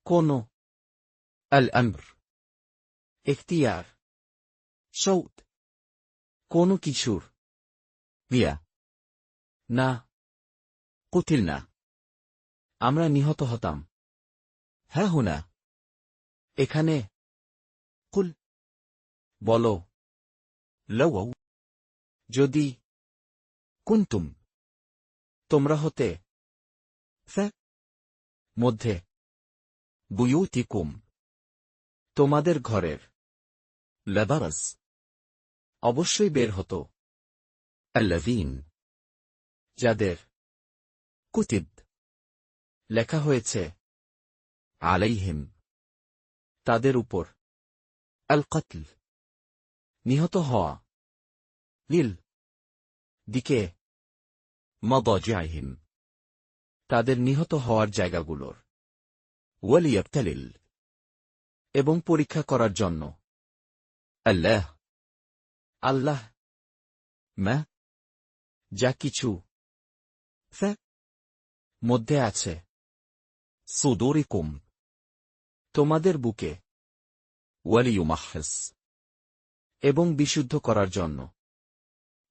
কোন আল আমর ইখতিয়ার শৌত কোন কিছুর মিয়া না কুতিল না আমরা নিহত হতাম হ্যাঁ হুনা এখানে কুল বলো লও যদি কুনতুম তোমরা হতে মধ্যে বুয়ুতিকুম তোমাদের ঘরের লাবারাস অবশ্যই বের হতো আল্লাযীন যাদের কুতিব লেখা হয়েছে আলাইহিম তাদের উপর আল কতল নিহত হওয়া লিল দিকে মাদাজিহিম তাদের নিহত হওয়ার জায়গাগুলোর ওয়ালিয়াবতালিল এবং পরীক্ষা করার জন্য আল্লাহ আল্লাহ মা যা কিছু মধ্যে আছে সুদুরিকুম তোমাদের বুকে ওয়ালিয়ুমাহহিস এবং বিশুদ্ধ করার জন্য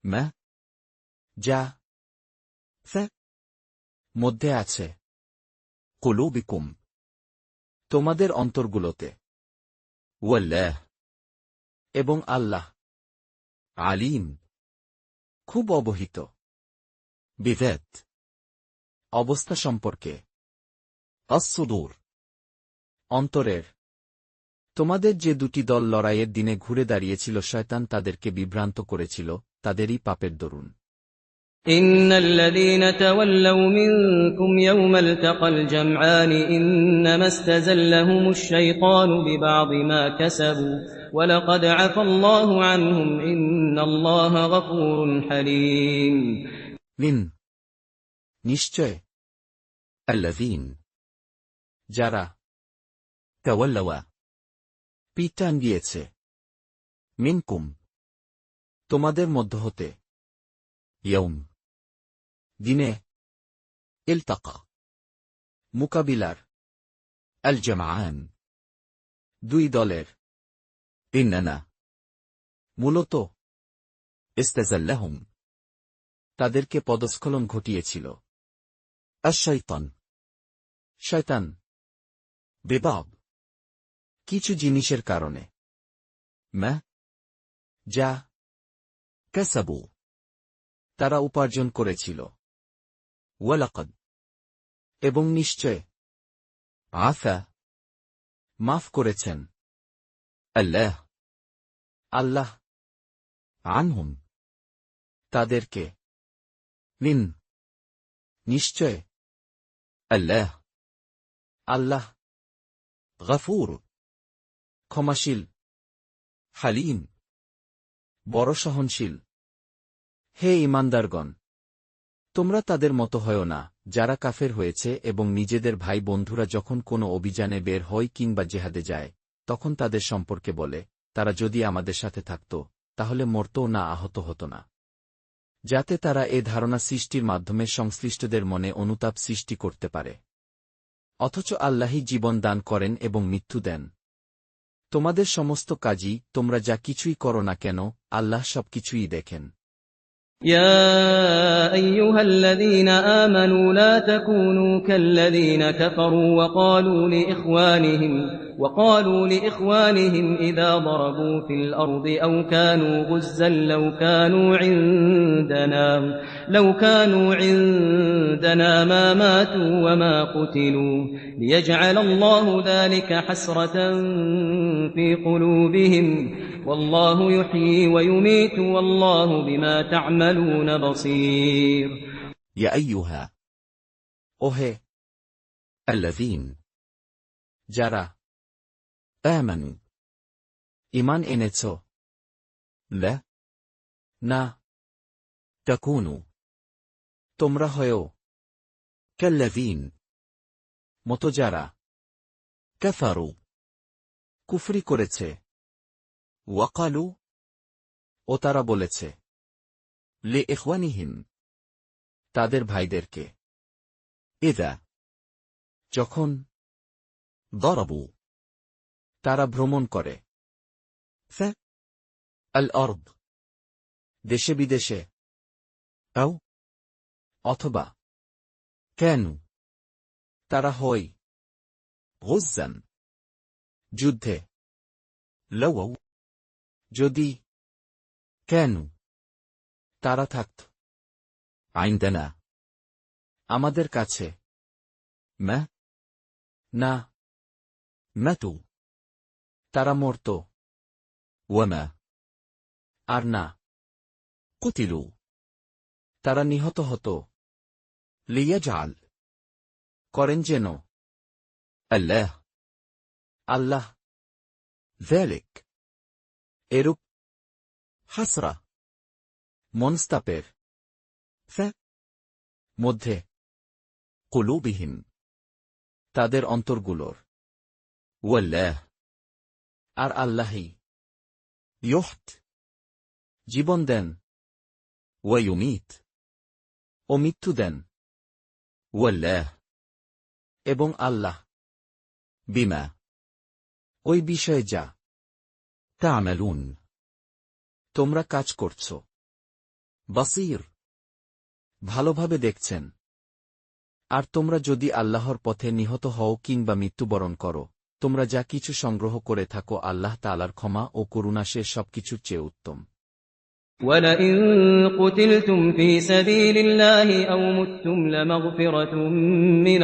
মা যা মধ্যে আছে কুলুবিকুম তোমাদের অন্তরগুলোতে ওয়াল্লাহ এবং আল্লাহ আলিম খুব অবহিত বিযাত অবস্থা সম্পর্কে আস-সুদূর অন্তরের তোমাদের যে দুটি দল লড়াইয়ের দিনে ঘুরে দাঁড়িয়েছিল শয়তান তাদেরকে বিভ্রান্ত করেছিল তাদেরই পাপের দরুন إن الذين تولوا منكم يوم التقى الجمعان إنما استزلهم الشيطان ببعض ما كسبوا ولقد عفى الله عنهم إن الله غفور حليم নিশ্চয় الذين যারা তাওয়াল্লাওয়া পিটান দিয়েছে মিনকুম তোমাদের মধ্য হতে ইয়ৌম দিনে ইলতাকা মুকাবিলার আল জামাআন দুই দলের ইন্নানা মূলত ইস্তাজাল্লাহুম তাদেরকে পদস্খলন ঘটিয়েছিল আশ-শাইতান শয়তান বেবাব কিছু জিনিসের কারণে মা যা কাসাবু তারা উপার্জন করেছিল ওয়ালাকাদ এবং নিশ্চয় আফা মাফ করেছেন আল্লাহ আনহুম তাদেরকে নিশ্চয় আল্লাহ গফুর ক্ষমাশীল হালিম বড় সহনশীল হে ঈমানদারগণ তোমরা তাদের মতো হয়ো না যারা কাফের হয়েছে এবং নিজেদের ভাই বন্ধুরা যখন কোনো অভিযানে বের হয় কিংবা জেহাদে যায় তখন তাদের সম্পর্কে বলে তারা যদি আমাদের সাথে থাকত তাহলে মরতও না আহত হতো না যাতে তারা এ ধারণা সৃষ্টির মাধ্যমে সংশ্লিষ্টদের মনে অনুতাপ সৃষ্টি করতে পারে অথচ আল্লাহই জীবন দান করেন এবং মৃত্যু দেন তোমাদের সমস্ত কাজই তোমরা যা কিছুই করো না কেন আল্লাহ সবকিছুই দেখেন يا أيها الذين آمنوا لا تكونوا كالذين كفروا وقالوا لإخوانهم إذا ضربوا في الأرض أو كانوا غزا لو كانوا عندنا ما ماتوا وما قتلوا ليجعل الله ذلك حسرة في قلوبهم والله يحيي ويميت والله بما تعملون بصير يا أيها ওহে الذين যারা آمنوا ঈমান এনেছ লা না তাকুনু তোমরা হয়ো কাল্লাযীন মতো যারা কাফারু কুফরি করেছে ওয়াকালু ও তারা বলেছে লিইখওয়ানিহিম তাদের ভাইদেরকে ইযা যখন দরাবু তারা ভ্রমণ করে আল আরদ দেশে বিদেশে আও অথবা কেন তারা হয় গুজ্জান যুদ্ধে লওয়াও যদি কেন তারা থাকত আইনদানা আমাদের কাছে না মাতু তারা মরত ওয়ামা আর না কুতিলু তারা নিহত হতো লিয়াজআল করেন যেন আল্লাহ যালিক এরূপ হাসরা মনস্তাপের মধ্যে কুলুবিহিম তাদের অন্তরগুলোর ওয়াল্লাহ আর আল্লাহই ইউহত জীবন দেন ওয়ায়ুমিত ও মৃত্যু দেন ওয়াল্লাহ এবং আল্লাহ বিমা ওই বিষয়ে যা তা'মালুন তোমরা কাজ করছ বাসীর ভালোভাবে দেখছেন আর তোমরা যদি আল্লাহর পথে নিহত হও কিংবা মৃত্যুবরণ করো তোমরা যা কিছু সংগ্রহ করে থাকো আল্লাহ তাআলার ক্ষমা ও করুণা সে সবকিছুর চেয়ে উত্তম وَلَئِن قُتِلْتُمْ فِي سَبِيلِ اللَّهِ أَوْ مُتُّمْ لَمَغْفِرَةٌ مِّنَ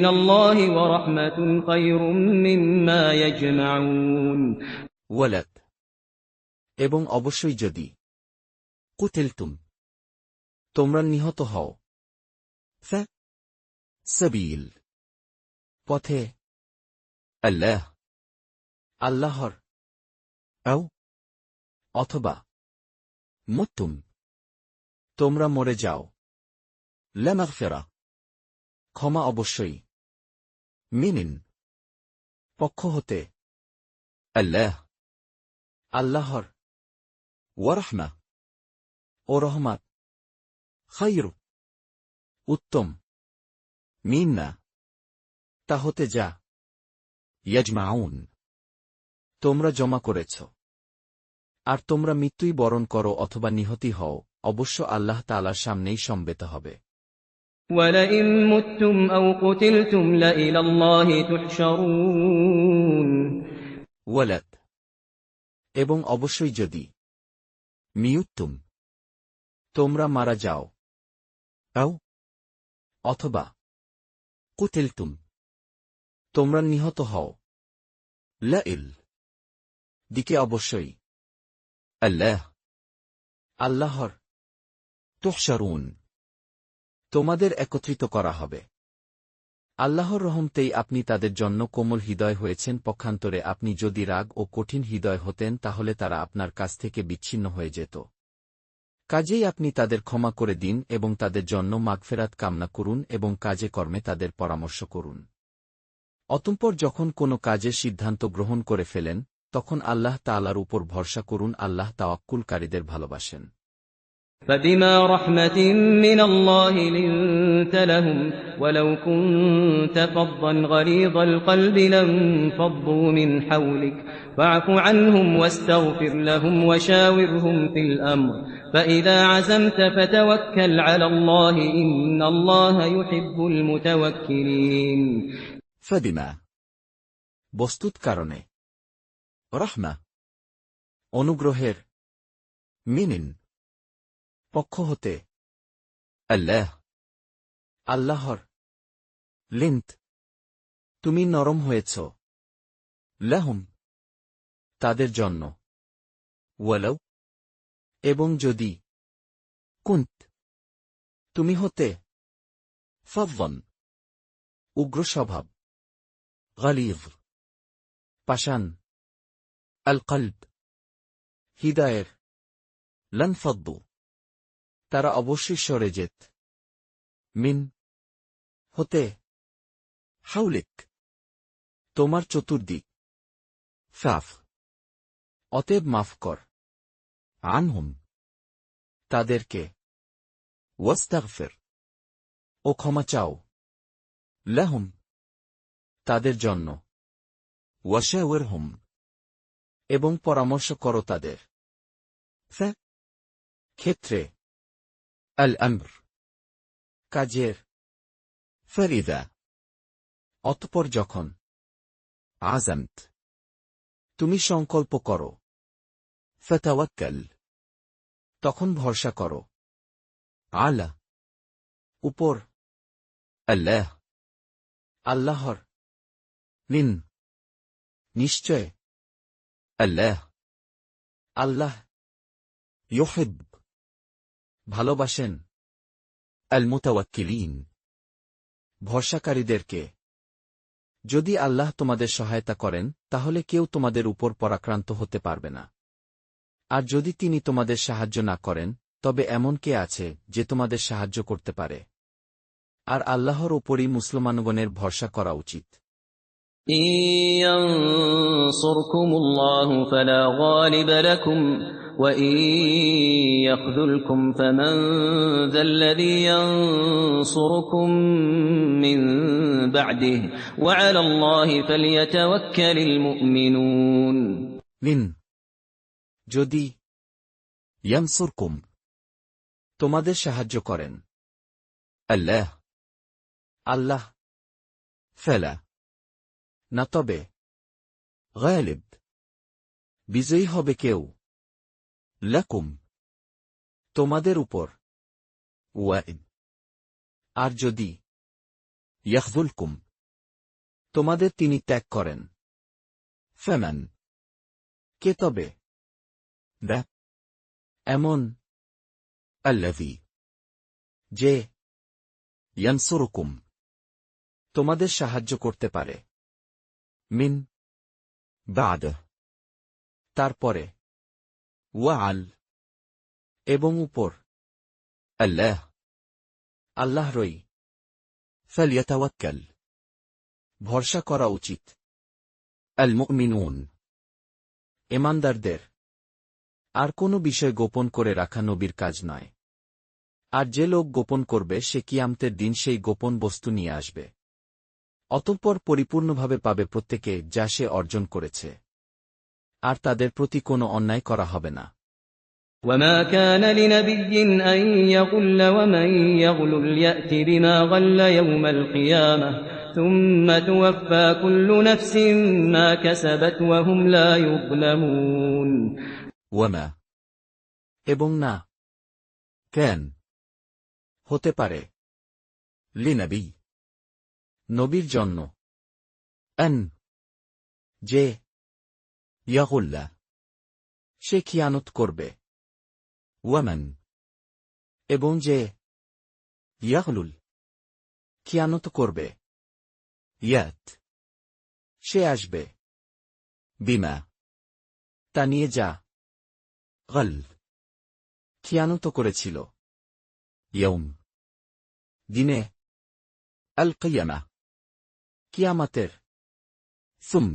اللَّهِ وَرَحْمَةٌ خَيْرٌ مِّمَّا يَجْمَعُونَ ওয়ালাদ এবং অবশ্যই যদি কুতিলতুম তোমরা নিহত হও ফা সাবিল পথে আল্লাহ আল্লাহর আও অথবা মুতুম তোমরা মরে যাও লামাগফিরা ক্ষমা অবশ্যই মিনিন পক্ষ হতে আল্লাহ আল্লাহর ওয়ারহমা ও রহমাত খায়রু উত্তম মিন্না তা হতে যা ইয়াজমাউন তোমরা জমা করেছ আর তোমরা মৃত্যুই বরণ করো অথবা নিহতি হও অবশ্য আল্লাহ তাআলার সামনেই সমবেত হবে وَلَئِن مُّتُّمْ أَوْ قُتِلْتُمْ لَإِلَى اللَّهِ تُحْشَرُونَ ওয়ালাদ এবং অবশ্যই যদি মিউতুম তোমরা মারা যাও আও অথবা কুতিলতুম তোমরা নিহত হও লাইল দিকে অবশ্যই আল্লাহ আল্লাহর তুহশারুন তোমাদের একত্রিত করা হবে আল্লাহর রহমতেই আপনি তাদের জন্য কোমল হৃদয় হয়েছেন পক্ষান্তরে আপনি যদি রাগ ও কঠিন হৃদয় হতেন তাহলে তারা আপনার কাছ থেকে বিচ্ছিন্ন হয়ে যেত কাজেই আপনি তাদের ক্ষমা করে দিন এবং তাদের জন্য মাগফেরাত কামনা করুন এবং কাজে কর্মে তাদের পরামর্শ করুন অতঃপর যখন কোনো কাজের সিদ্ধান্ত গ্রহণ করে ফেলেন তখন আল্লাহ তাআলার উপর ভরসা করুন আল্লাহ তাওয়াক্কুলকারীদের ভালোবাসেন فبما رحمة من الله لنت لهم ولو كنت فظا غليظ القلب لانفضوا من حولك فاعف عنهم واستغفر لهم وشاورهم في الأمر فإذا عزمت فتوكل على الله إن الله يحب المتوكلين ফাদিমা বস্তুত কারণে রহমা অনুগ্রহের মিনিন পক্ষ হতে আল্লাহ আল্লাহর লিন্ত তুমি নরম হয়েছ লাহুম তাদের জন্য ওয়ালাউ এবং যদি কুন্ত তুমি হতে ফায্যান উগ্র স্বভাব গালিয পাষাণ আল কলব হৃদয়ের লানফাদ্দু তারা অবশ্যই সরে যেত মিন হতে হাউলিক তোমার চতুর্দিক ফাফ অতএব মাফ কর আনহুম তাদেরকে ওয়াস্তাগফির ও ক্ষমা চাও লাহুম তাদের জন্য ওয়াশাওয়িরহুম এবং পরামর্শ করো তাদের ক্ষেত্রে আল আমর কাজের ফারিদা অতঃপর যখন আযামত তুমি সংকল্প করো ফাতাওয়াক্কাল তখন ভরসা করো আলা উপর আল্লাহ আল্লাহর নিন নিশ্চয় আল্লাহ আল্লাহ ইউহিব ভালোবাসেন আল মুতাওয়াক্কিলিন ভরসাকারীদেরকে যদি আল্লাহ তোমাদের সহায়তা করেন তাহলে কেউ তোমাদের উপর পরাক্রান্ত হতে পারবে না আর যদি তিনি তোমাদের সাহায্য না করেন তবে এমন কে আছে যে তোমাদের সাহায্য করতে পারে আর আল্লাহর উপরই মুসলমানগণের ভরসা করা উচিত إن ينصركم الله فلا غالب لكم وإن يخذلكم فمن ذا الذي ينصركم من بعده وعلى الله فليتوكل المؤمنون লিন যদি ইয়ানসুরকুম তোমাদের সাহায্য করেন আল্লাহ আল্লাহ ফালা না তবে গালিব বিজয়ী হবে কেউ লাকুম তোমাদের উপর ওয়াইদ আর যদি ইয়াখযুলকুম তোমাদের তিনি ত্যাগ করেন ফামান কে তবে এমন আল্লাযী যে ইয়ানসুরুকুম তোমাদের সাহায্য করতে পারে মিন বা'দ তারপরে ওয়াল এবং উপর আল্লাহরই ফালইয়াতাওয়াক্কাল ভরসা করা উচিত আল মুমিনুন ঈমানদারদের আর কোনো বিষয় গোপন করে রাখা নবীর কাজ নয় আর যে লোক গোপন করবে সে কিয়ামতের দিন সেই গোপন বস্তু নিয়ে আসবে অতঃপর পরিপূর্ণভাবে পাবে প্রত্যেকে যা সে অর্জন করেছে আর তাদের প্রতি কোনো অন্যায় করা হবে না وما كان لنبي أن يغل ومن يغلل يأت بما غل يوم القيامة ثم توفى كل نفس ما كسبت وهم لا يظلمون ওয়ামা এবং না কেন হতে পারে লিনবী নবীর জন্য আন যে ইয়াগুল্লা সে খিয়ানত করবে ওয়ামান এবং যে ইয়াগলুল খিয়ানত করবে ইয়াত সে আসবে বিমা তা নিয়ে যা গল খিয়ানত করেছিল ইয়ৌম দিনে আল কিয়ামা কিয়ামাতের সুম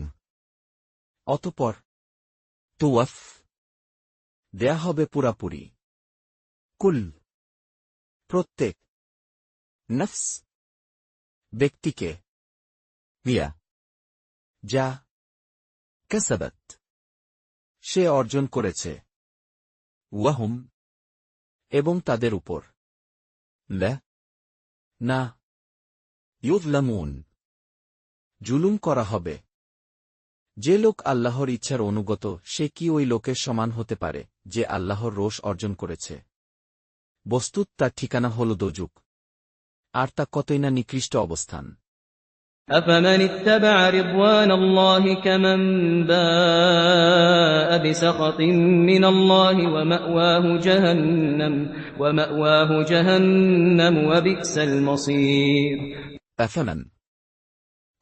অতঃপর তুওয়াফ দেয়া হবে পুরাপুরি কুল প্রত্যেক নফস ব্যক্তিকে মিয়া যা কাসাবাত সে অর্জন করেছে ওয়াহুম এবং তাদের উপর না ইউযলামুন জুলুম করা হবে যে লোক আল্লাহর ইচ্ছার অনুগত সে কি ওই লোকের সমান হতে পারে যে আল্লাহর রোষ অর্জন করেছে বস্তুত তার ঠিকানা হল দোজক আর তা কতই না নিকৃষ্ট অবস্থান أفمن اتبع رضوان الله كمن باء بسخط من الله ومأواه جهنم وبئس المصير أفمن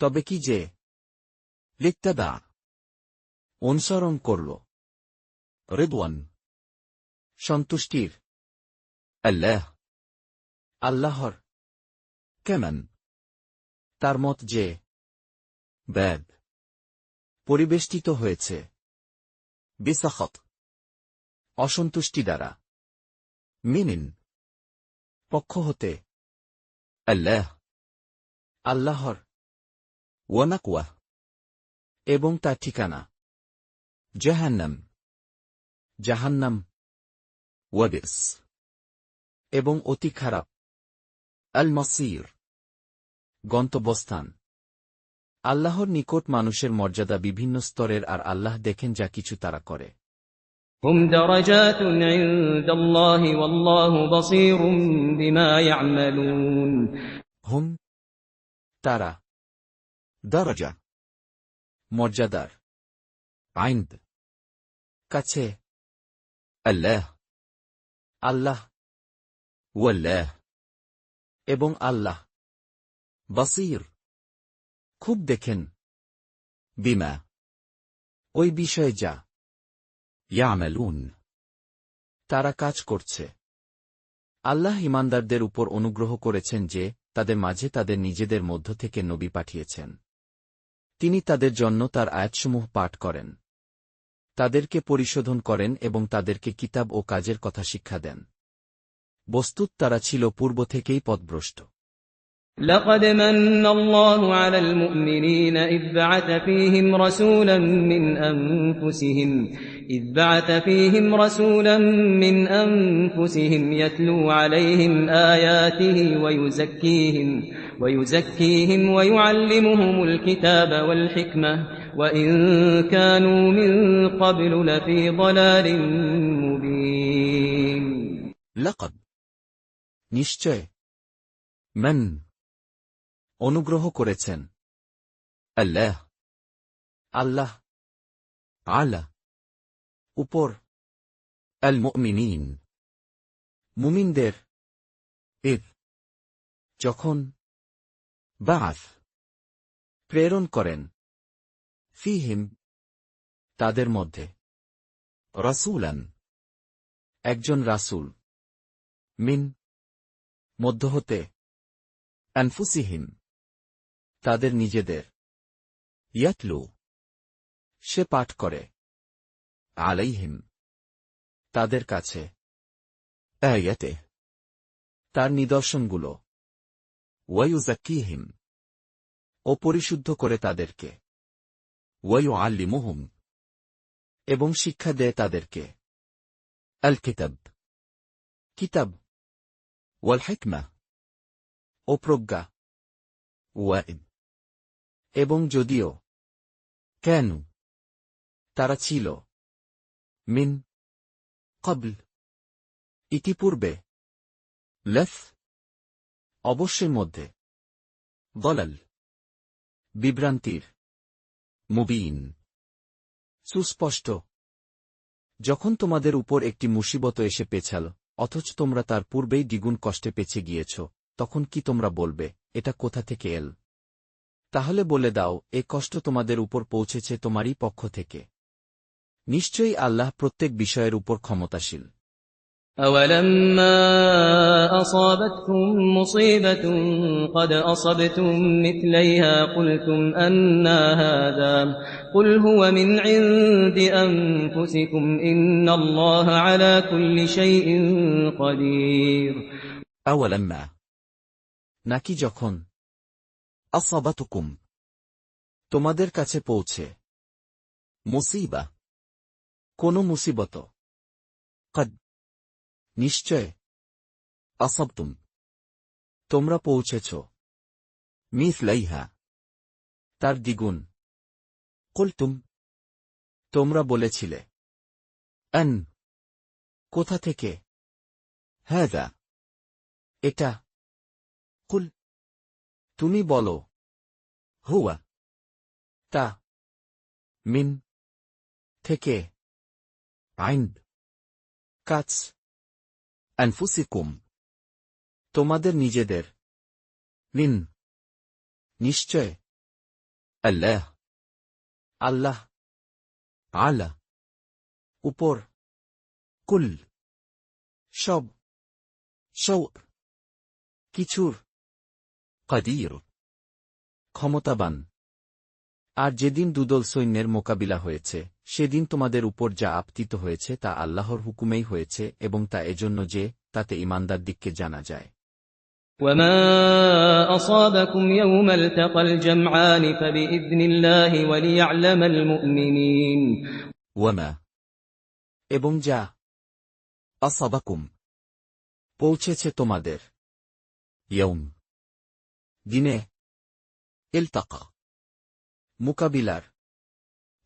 তবে কি যে লিত্তাবা অনুসরণ করল রিদওয়ান সন্তুষ্টির আল্লাহর কেমন তার মত যে ব্যাদ পরিবেষ্টিত হয়েছে বিসাখত অসন্তুষ্টি দ্বারা মিনিন পক্ষ হতে আল্লাহর ওয়ানাকওয়া এবং তার ঠিকানা জাহান্নাম ওয়াবিস এবং অতি খারাপ আল মাসির গন্তব্যস্থান আল্লাহর নিকট মানুষের মর্যাদা বিভিন্ন স্তরের আর আল্লাহ দেখেন যা কিছু তারা করে হুম দারাজাতুন ইনদাল্লাহি ওয়াল্লাহু বাসীরুম বিমা ইয়ামালুন হুম তারা দারাজা মর্যাদার আইন্দ কাছে আল্লাহ ওয়াল্লাহ এবং আল্লাহ বাসীর খুব দেখেন বিমা ওই বিষয়ে যা ইয়ামালুন তারা কাজ করছে আল্লাহ ঈমানদারদের উপর অনুগ্রহ করেছেন যে তাদের মাঝে তাদের নিজেদের মধ্য থেকে নবী পাঠিয়েছেন তিনি তাদের জন্য তার আয়াতসমূহ পাঠ করেন তাদেরকে পরিশোধন করেন এবং তাদেরকে কিতাব ও কাজের কথা শিক্ষা দেন বস্তুত তারা ছিল পূর্ব থেকেই পথভ্রষ্ট لقد من الله على المؤمنين إذ بعث فيهم رسولا من أنفسهم يتلو عليهم آياته ويزكيهم ويعلمهم الكتاب والحكمة وإن كانوا من قبل لفي ضلال مبين لقد নিশ্চয় মান অনুগ্রহ করেছেন আল্লাহ আলা উপর আল মুমিনিন মুমিনদের এর যখন বাআস প্রেরণ করেন ফীহিম তাদের মধ্যে রাসূলান একজন রাসূল মিন মধ্য হতে আনফুসিহিম তাদের নিজেদের ইয়াতলু সে পাঠ করে আলাইহিম তাদের কাছে আয়াতে তার নিদর্শনগুলো ওয়ায়ুযাক্কিহিম ও পরিশুদ্ধ করে তাদেরকে ওয়ায়ুআল্লিমুহুম এবং শিক্ষা দেয় তাদেরকে আল কিতাব কিতাব ওয়াল হিকমা ও প্রজ্ঞা ওয়াইদ এবং যদিও কেন তারা ছিল মিন ক্বাবল ইতিপূর্বে লফ অবশ্যই মধ্যে দলাল বিভ্রান্তির মুবিন সুস্পষ্ট যখন তোমাদের উপর একটি মুসিবত এসে পেছাল অথচ তোমরা তার পূর্বেই দ্বিগুণ কষ্টে পেছে গিয়েছ তখন কি তোমরা বলবে এটা কোথা থেকে এল তাহলে বলে দাও এ কষ্ট তোমাদের উপর পৌঁছেছে তোমারই পক্ষ থেকে নিশ্চয়ই আল্লাহ প্রত্যেক বিষয়ের উপর ক্ষমতাশীল أولما أصابتكم مصيبة قد أصبتم مثليها قلتم أنى هذا قل هو من عند أنفسكم إن الله على كل شيء قدير أولما নাকি যখন আসাবাতুকুম তোমাদের কাছে পৌঁছে মুসিবা কোন মুসিবত কদ নিশ্চয় আসাবতুম তোমরা পৌঁছেছ মিসলাইহা তার দ্বিগুণ কুলতুম তোমরা বলেছিলে আন কোথা থেকে হাযা এটা কুল তুমি বলো হুয়া তা মিন থেকে আইন্দ কাছ আনফুসিকুম তোমাদের নিজেদের মিন নিশ্চয় আল্লাহ আল্লাহ আলা উপর কুল সব কিছুর কাদির ক্ষমতাবান আর যেদিন দুদল সৈন্যের মোকাবিলা হয়েছে সেদিন তোমাদের উপর যা আপতিত হয়েছে তা আল্লাহর হুকুমেই হয়েছে এবং তা এজন্য যে তাতে ঈমানদার দিককে জানা যায় وما أصابكم يوم التقى الجمعان فبإذن الله وليعلم المؤمنين ওয়ামা এবং যা আসাবাকুম পৌঁছেছে তোমাদের ইয়ৌম দিনে ইলতাকা মুকাবিলার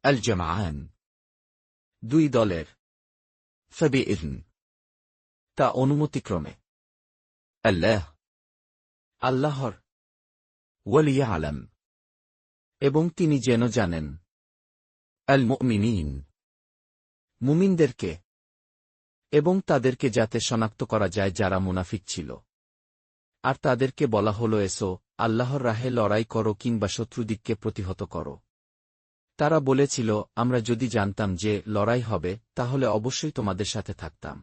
আল জামাআন দুই দলের ফাবিইযন তা অনুমতিক্রমে আল্লাহর ওয়ালিয়ালাম এবং তিনি যেন জানেন আল মুমিনিন মুমিনদেরকে এবং তাদেরকে যাতে শনাক্ত করা যায় যারা মুনাফিক ছিল আর তাদেরকে বলা হল এসো আল্লাহর রাহে লড়াই করো কিংবা শত্রুদিককে প্রতিহত করো তারা বলেছিল আমরা যদি জানতাম যে লড়াই হবে তাহলে অবশ্যই তোমাদের সাথে থাকতাম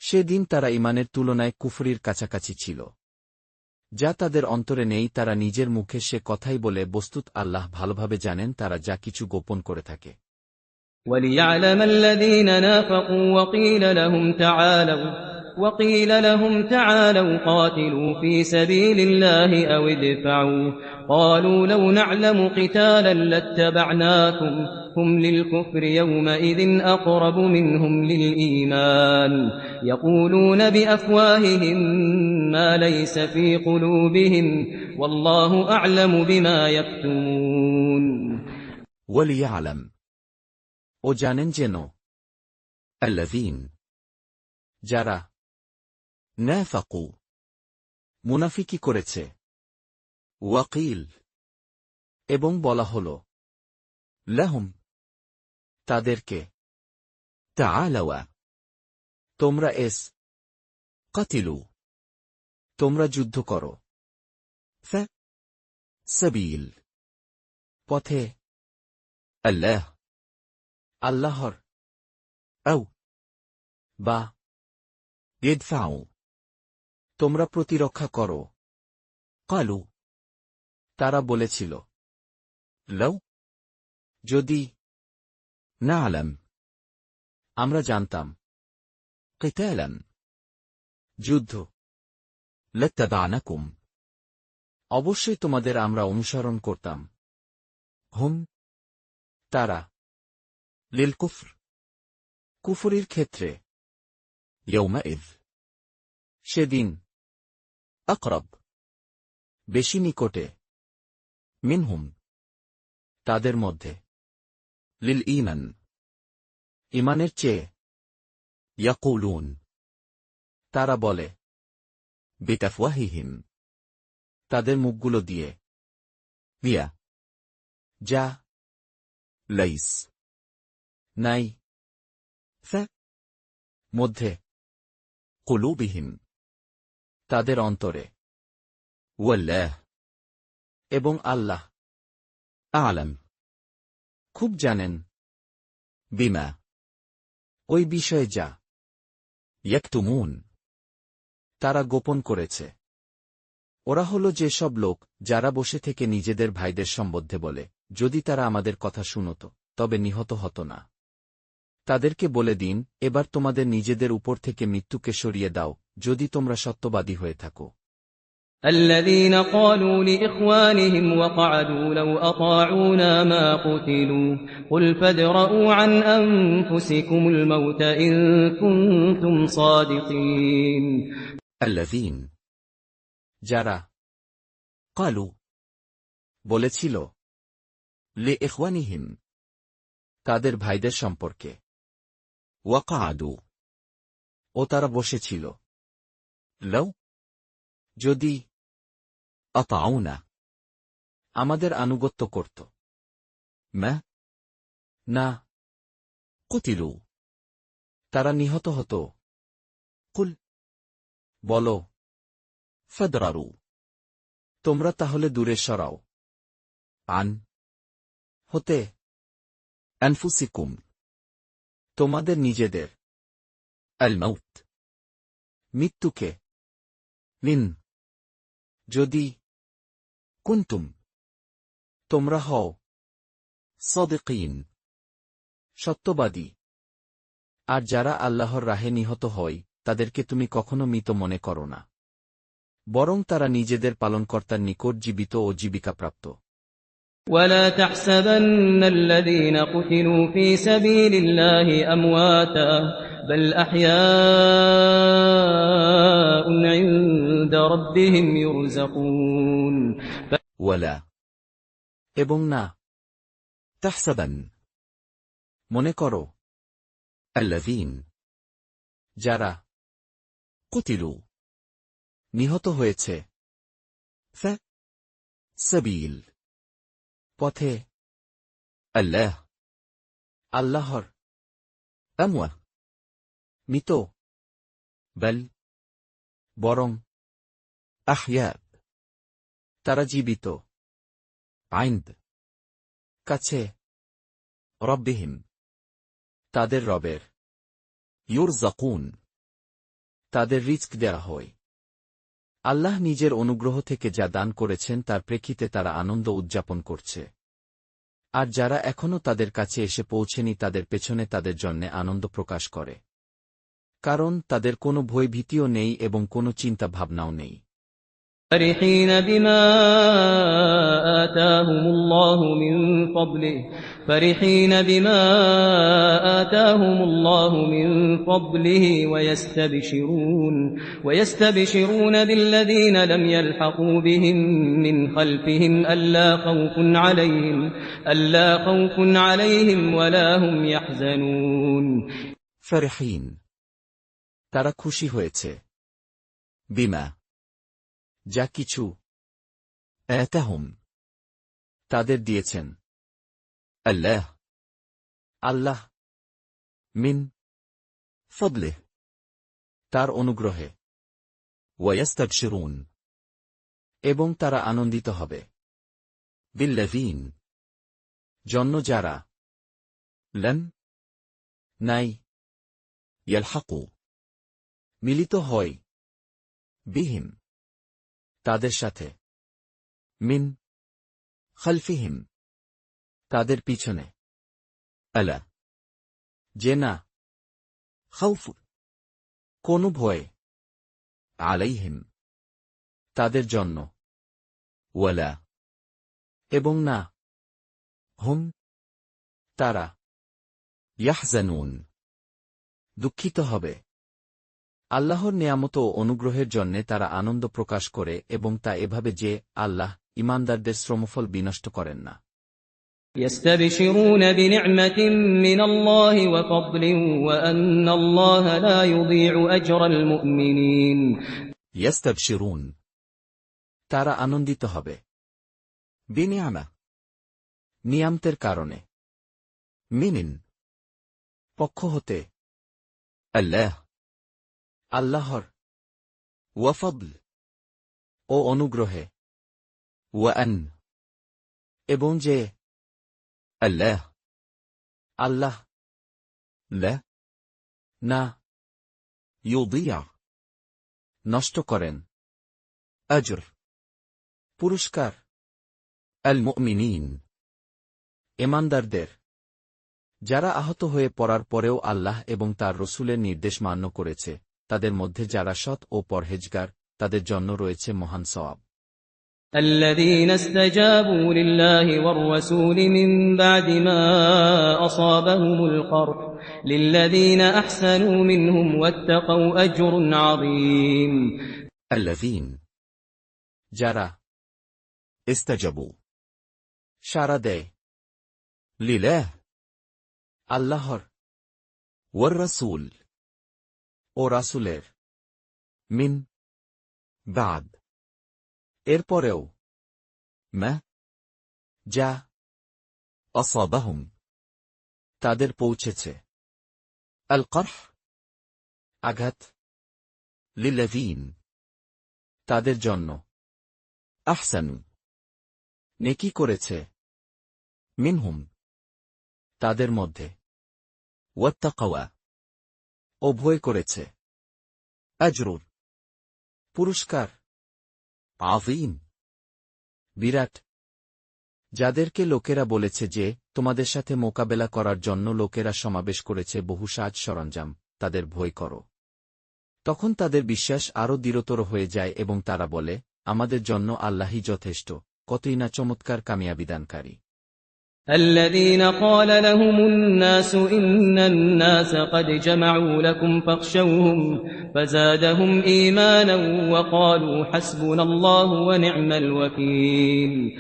সেদিন তারা ঈমানের তুলনায় কুফরির কাছাকাছি ছিল যা তাদের অন্তরে নেই তারা নিজের মুখে সে কথাই বলে বস্তুত আল্লাহ ভালোভাবে জানেন তারা যা কিছু গোপন করে থাকে وليعلم الذين نافقوا وقيل لهم تعالوا قاتلوا في سبيل الله أو ادفعوا قالوا لو نعلم قتالا لاتبعناكم هم للكفر يومئذ أقرب منهم للإيمان يقولون بأفواههم ما ليس في قلوبهم والله أعلم بما يكتمون وليعلم ও জানেন যেন الذين যারা নাফাকু মুনাফিকি করেছে ওয়াকিল এবং বলা হল লাহুম তাদেরকে তাআলাওয়া তোমরা কাতিলু তোমরা যুদ্ধ করো ফা সাবিল পথে আল্লাহ আল্লাহর আও বা ইদফাউ তোমরা প্রতিরক্ষা করো কালু তারা বলেছিল লও যদি না আলাম আমরা জানতাম কিতালান যুদ্ধ লাত্তাবা'নাকুম অবশ্যই তোমাদের আমরা অনুসরণ করতাম হুম তারা লিল কুফর কুফরির ক্ষেত্রে ইয়াউমাইয সেদিন আকরাব বেশি নিকটে মিনহুম তাদের মধ্যে লিল ঈমান ঈমানের চেয়ে ইয়াকুলুন তারা বলে বিতাফওয়াহিহিম তাদের মুখগুলো দিয়ে বিয়া যা লাইস নাই ফা মধ্যে কুলুবিহিম তাদের অন্তরে ওয়াল্লাহ এবং আল্লাহ আ'লাম খুব জানেন বিমা ওই বিষয়ে যা ইয়াকতুমুন তারা গোপন করেছে ওরা হল যে সব লোক যারা বসে থেকে নিজেদের ভাইদের সম্বন্ধে বলে যদি তারা আমাদের কথা শুনত তবে নিহত হতো না তাদেরকে বলে দিন এবার তোমাদের নিজেদের উপর থেকে মৃত্যুকে সরিয়ে দাও যদি তোমরা সত্যবাদী হয়ে থাকো الذين قالوا لإخوانهم وقعدوا لو أطاعونا ما قتلوا قل فادرءوا عن أنفسكم الموت إن كنتم صادقين الذين যারা قالوا বলেছিল লিইখওয়ানিহিম তাদের ভাইদের সম্পর্কে ওয়াকাআদু ও তারা বসেছিল লও যদি আতাউনা আমাদের আনুগত্য করত মা না কুতিলু তারা নিহত হতো কুল বলো ফাদরারু তোমরা তাহলে দূরে সরাও আন হতে আনফুসিকুম তোমাদের নিজেদের আল মাউত মৃত্যুকে নিন যদি কুনতুম তোমরা হও সাদিকিন সত্যবাদী আর যারা আল্লাহর রাহে নিহত হয় তাদেরকে তুমি কখনো মৃত মনে করো না বরং তারা নিজেদের পালনকর্তার নিকট জীবিত ও জীবিকাপ্রাপ্ত ولا تحسبن الذين قتلوا في سبيل الله أمواتا بل أحياء عند ربهم يرزقون ولا এবং না তাহসাবান মনে করো আল্লাযীন যারা কুতিলু নিহত হয়েছে ফা সাবিল পথে আল্লাহ আল্লাহর আমওয়া মৃত বল বরং আহইয়া তারা জীবিত আইন্দ কাছে রব্বিহিম তাদের রবের ইউরযাকুন তাদের রিজক দেয়া হয় আল্লাহ নিজের অনুগ্রহ থেকে যা দান করেছেন তার প্রেক্ষিতে তারা আনন্দ উদযাপন করছে আর যারা এখনও তাদের কাছে এসে পৌঁছেনি তাদের পেছনে তাদের জন্যে আনন্দ প্রকাশ করে কারণ তাদের কোনো ভয় ভীতিও নেই এবং কোনো চিন্তা ভাবনাও নেই فرحين بما آتاهم الله من فضله ويستبشرون بالذين لم يلحقوا بهم من خلفهم ألا خوف عليهم ولا هم يحزنون فرحين তারা খুশি হয়েছে বিমা যা কিছু আতাহুম তাদের দিয়েছেন আল্লাহ মিন ফদলিহ তার অনুগ্রহে ওয়াস্তাবশিরুন এবং তারা আনন্দিত হবে বিল্লাযীন জন্য যারা লাম নাই ইয়ালহাকু মিলিত হয় বিহিম তাদের সাথে মিন খালফিহিম তাদের পিছনে আলা যে না খাউফ কোনো ভয় আলাইহিম তাদের জন্য ওয়ালা এবং না হুম তারা ইয়াহজানুন দুঃখিত হবে আল্লাহর নেয়ামত ও অনুগ্রহের জন্যে তারা আনন্দ প্রকাশ করে এবং তা এভাবে যে আল্লাহ ঈমানদারদের শ্রমফল বিনষ্ট করেন না يستبشرون بنعمة من الله وفضل وأن الله لا يضيع أجر المؤمنين ইয়াস্তাবশিরুন তারা আনন্দিত হবে বিনিয়ামা নিয়ামতের কারণে মিনিন পক্ষ হতে আল্লাহ আল্লাহর ওয়াফদল ও অনুগ্রহে ওয়ান এবং যে আল্লাহ আল্লাহ লা না ইউদিয়া নষ্ট করেন আজর পুরস্কার আল মুমিনিন ঈমানদারদের যারা আহত হয়ে পড়ার পরেও আল্লাহ এবং তার রসূলের নির্দেশ মান্য করেছে তাদের মধ্যে যারা সৎ ও পরহেজগার তাদের জন্য রয়েছে মহান সওয়াব الذين استجابوا لله والرسول من بعد ما أصابهم القرح للذين أحسنوا منهم واتقوا أجر عظيم الذين যারা ইস্তাজাবু সাড়া দেয় লিলাহ আল্লাহর ওয়ার রাসূল ও রাসূলের মিন বাদ এরপরেও মা যা আসাবাহুম তাদের পৌঁছেছে আল করহ আঘাত লিল্লাযীন তাদের জন্য আহসানু নেকি করেছে মিনহুম তাদের মধ্যে ওয়াত্তাকাওয়া ও ভয় করেছে আজরুর পুরস্কার আযীম বিরাট যাদেরকে লোকেরা বলেছে যে তোমাদের সাথে মোকাবেলা করার জন্য লোকেরা সমাবেশ করেছে বহু সাজ সরঞ্জাম তাদের ভয় করো তখন তাদের বিশ্বাস আরও দৃঢ়তর হয়ে যায় এবং তারা বলে আমাদের জন্য আল্লাহই যথেষ্ট কতই না চমৎকার কামিয়াবিদানকারী الذين قال لهم الناس إن الناس قد جمعوا لكم فاخشوهم فزادهم إيمانا وقالوا حسبنا الله ونعم الوكيل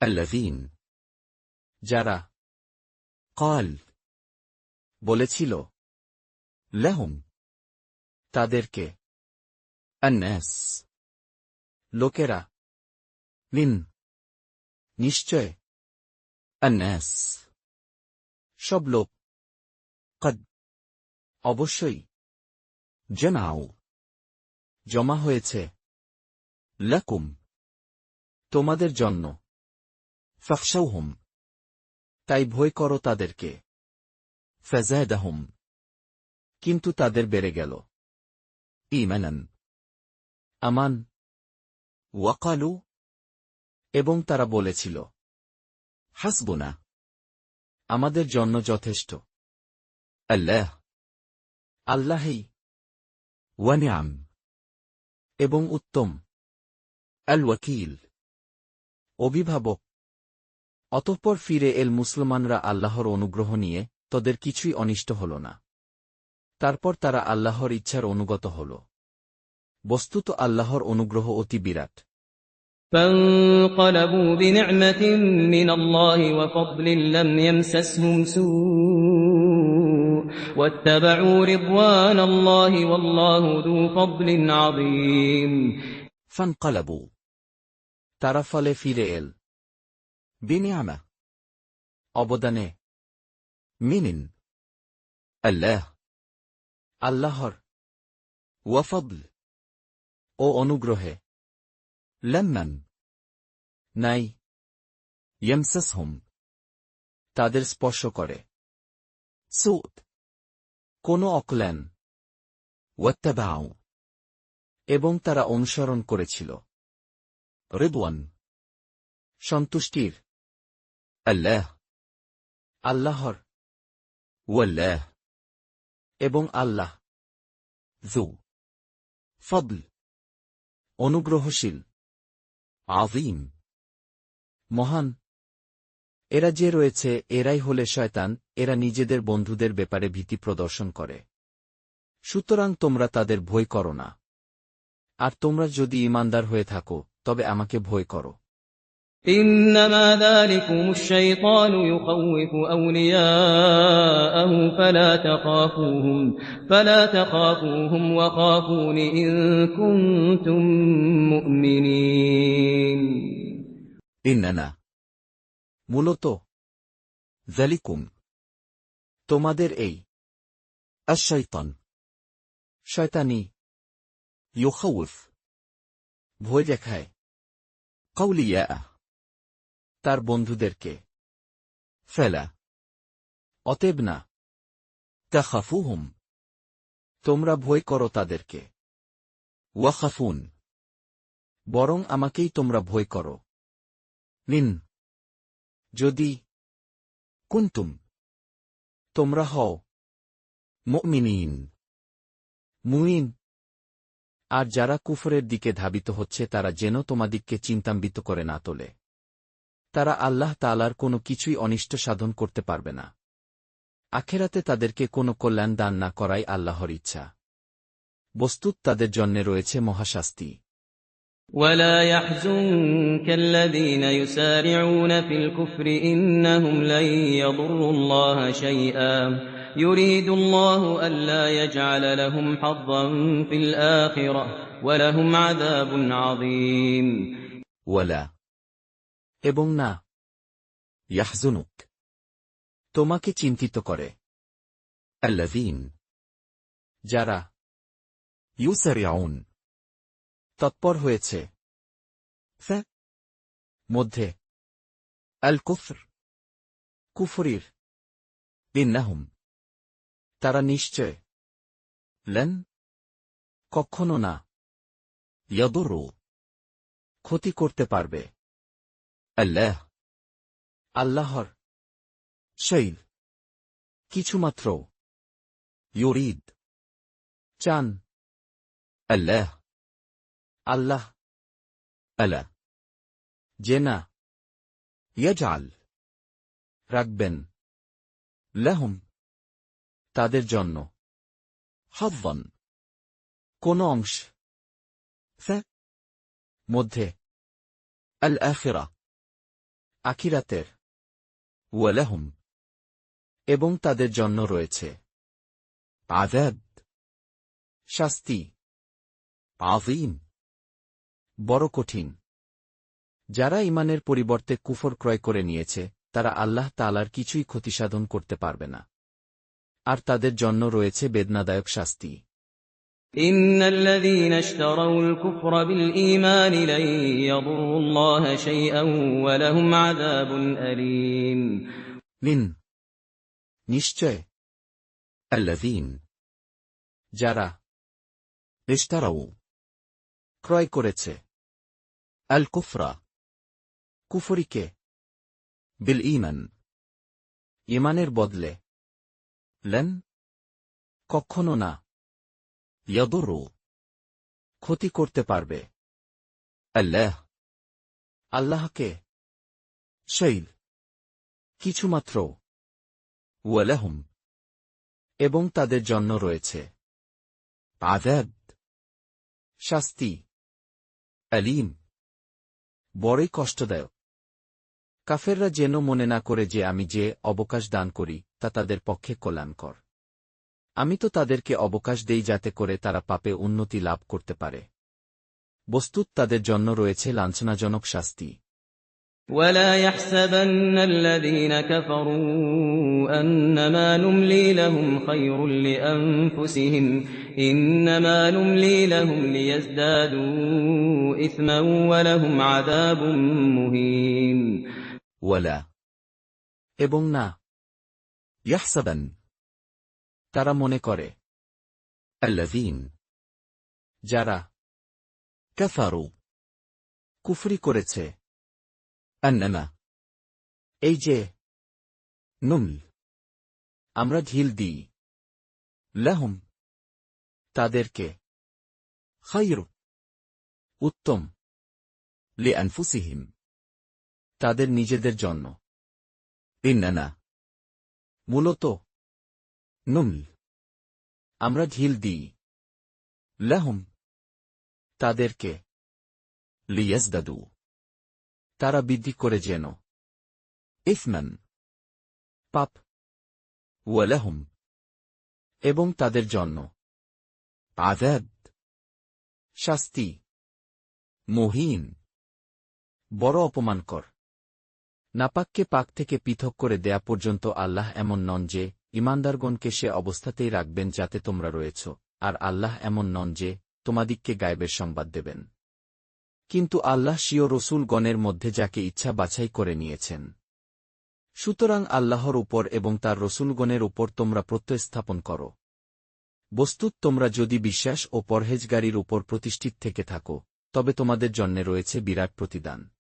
الذين যারা قال বলেছিল لهم তাদেরকে الناس লোকেরা মিন নিশ্চয় الناس সব লোক قد অবশ্যই জামাউ জমা হয়েছে লাকুম তোমাদের জন্য ফাখশাউহুম তাই ভয় করো তাদেরকে ফাযাদাহুম কিন্তু তাদের বেড়ে গেল ঈমানান আমান ওয়াকালু এবং তারা বলেছিল হাসবুনা আমাদের জন্য যথেষ্ট আল্লাহ আল্লাহই ওয়া নিআম এবং উত্তম আল ওয়াকিল অভিভাবক অতঃপর ফিরে এল মুসলমানরা আল্লাহর অনুগ্রহ নিয়ে তাদের কিছুই অনিষ্ট হল না তারপর তারা আল্লাহর ইচ্ছার অনুগত হল বস্তুত আল্লাহর অনুগ্রহ অতি বিরাট فانقلبوا بنعمة من الله وفضل لم يمسسهم سوء واتبعوا رضوان الله والله ذو فضل عظيم فانقلبوا তারা ফলে ফিরে এল বিনিয়ামা অবদানে মিনিন আল্লাহ আল্লাহর ওয়াফদল ও অনুগ্রহে। লাম্মান নাই। ইয়ামসাসহুম তাদের স্পর্শ করে। সুদ কোনো অকল্যাণ। ওয়াত্তাবাউ এবং তারা অনুসরণ করেছিল। রিদওয়ান সন্তুষ্টির। আল্লাহ আল্লাহর। ওয়াল্লাহ এবং আল্লাহ। যু ফদল অনুগ্রহশীল। আযীম মহান। এরা যে রয়েছে এরাই হলে শয়তান, এরা নিজেদের বন্ধুদের ব্যাপারে ভীতি প্রদর্শন করে। সুতরাং তোমরা তাদের ভয় করো না। আর তোমরা যদি ঈমানদার হয়ে থাকো তবে আমাকে ভয় করো। إنما ذلكم الشيطان يخوف أولياءه فلا تخافوهم وخافون إن كنتم مؤمنين ইন্নানা মূলত যালিকুম তোমাদের এই আশ-শাইতান শয়তানি ইউখাউফ ভয় দেখায় আউলিয়া তার বন্ধুদেরকে ফেলা অতএব না তাখাফুহুম তোমরা ভয় করো তাদেরকে ওয়াখাফুন বরং আমাকেই তোমরা ভয় করো। নিন যদি কুনতুম তোমরা হও মুমিনিন মুমিন। আর যারা কুফরের দিকে ধাবিত হচ্ছে তারা যেন তোমাদিগকে চিন্তান্বিত করে না তোলে। তারা আল্লাহ তাআলার কোনো কিছুই অনিষ্ট সাধন করতে পারবে না। আখেরাতে তাদেরকে কোনো কল্যাণ দান না করাই আল্লাহর ইচ্ছা। বস্তুত তাদের জন্যে রয়েছে মহাশাস্তি। ولا يحزنك الذين يسارعون في الكفر إنهم لن يضروا الله شيئا يريد الله ألا يجعل لهم حظا في الآخرة ولهم عذاب عظيم ওয়ালা এবং না ইয়াহজুনুক তোমাকে চিন্তিত করে আল্লাযীন যারা ইউসারিউন তৎপর হয়েছে মধ্যে আল কুফর কুফরির ইন্নাহুম তারা নিশ্চয় লেন কখনো না ইয়াদুরু ক্ষতি করতে পারবে আল্লাহ আল্লাহর শৈল কিছুমাত্র ইউরিদ চান আল্লাহ আল্লাহ আলা যে না ইয়াজআল রাখবেন লাহুম তাদের জন্য হাযযান কোন অংশ মধ্যে আল আখিরা আখিরাতের ওয়ালাহুম এবং তাদের জন্য রয়েছে আযাব শাস্তি আযীম বড় কঠিন। যারা ঈমানের পরিবর্তে কুফর ক্রয় করে নিয়েছে তারা আল্লাহ তাআলার কিছুই ক্ষতিসাধন করতে পারবে না। আর তাদের জন্য রয়েছে বেদনাদায়ক শাস্তি। إن الذين اشتروا الكفر بالإيمان لن يضروا الله شيئا ولهم عذاب أليم নিন নিশ্চয় আল্লাযীন যারা ইশতারাউ ক্রয় করেছে আল কুফরা কুফরিকে বিল ঈমান ঈমানের বদলে লেন কখনো না ইয়াদুরু ক্ষতি করতে পারবে আল্লাহ আল্লাহকে শৈল কিছুমাত্র ওয়ালাহুম এবং তাদের জন্য রয়েছে আযাব শাস্তি আলীম বড়ই কষ্টদায়ক। কাফেররা যেন মনে না করে যে আমি যে অবকাশ দান করি তা তাদের পক্ষে কল্যাণকর। আমি তো তাদেরকে অবকাশ দেই যাতে করে তারা পাপে উন্নতি লাভ করতে পারে। বস্তুত তাদের জন্য রয়েছে লাঞ্ছনাজনক শাস্তি। ولا يحسبن الذين كفروا أنما نملي لهم خير لأنفسهم إنما نملي لهم ليزدادوا إثما ولهم عذاب مهين ওয়ালা এবং না ইয়াহসাবান তারা মনে করে আল্লাযীন যারা কাফারু কুফরি করেছে আন্নামা এই যে নুমল আমরা ঢিল দিই লাহুম তাদেরকে খায়রু উত্তম লিআনফুসিহিম তাদের নিজেদের জন্য ইন্নানা মূলত নুমল আমরা ঢিল দিই লাহুম তাদেরকে লিয়াজদাদু তারা বৃদ্ধি করে যেন ইসমান পাপ ওয়ালাহুম এবং তাদের জন্য আযাব শাস্তি মুহিন বড় অপমানকর নাপাককে পাক থেকে পৃথক করে দেয়া পর্যন্ত আল্লাহ এমন নন যে ঈমানদারগণকে সে অবস্থাতেই রাখবেন যাতে তোমরা রয়েছ, আর আল্লাহ এমন নন যে তোমাদিগকে গায়েবের সংবাদ দেবেন। কিন্তু আল্লাহ স্বীয় রসূলগণের মধ্যে যাকে ইচ্ছা বাছাই করে নিয়েছেন। সুতরাং আল্লাহর উপর এবং তার রসূলগণের উপর তোমরা প্রত্যয় স্থাপন করো। বস্তুত তোমরা যদি বিশ্বাস ও পরহেজগারির উপর প্রতিষ্ঠিত থেকে থাকো, তবে তোমাদের জন্যে রয়েছে বিরাট প্রতিদান।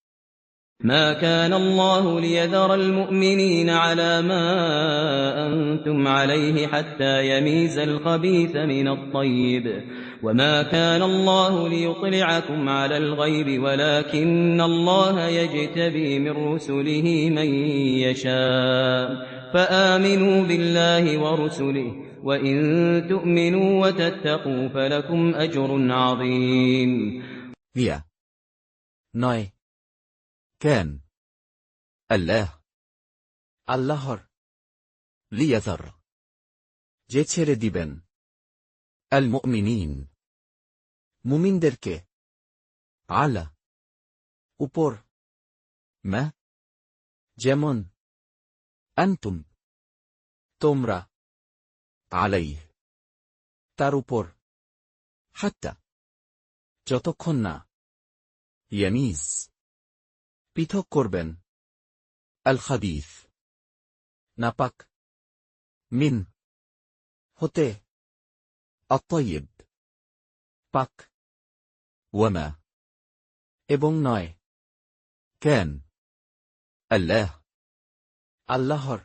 ما كان الله ليذر المؤمنين على ما أنتم عليه حتى يميز الخبيث من الطيب وما كان الله ليطلعكم على الغيب ولكن الله يجتبي من رسله من يشاء فآمنوا بالله ورسله وإن تؤمنوا وتتقوا فلكم أجر عظيم নয় কেন আল্লাহর লিয়াজার যে ছেড়ে দিবেন আল মুমিনিন মুমিনদেরকে আলা উপর মা যেমন আনতুম তোমরা আলাইহ তার উপর হাত্তা যতক্ষণ না ইয়ামিজ পৃথক করবেন আল খাবিস নাপাক মিন হতে আত-তাইয়্যিব পাক ওয়ামা এবং নয় কেন আল্লাহর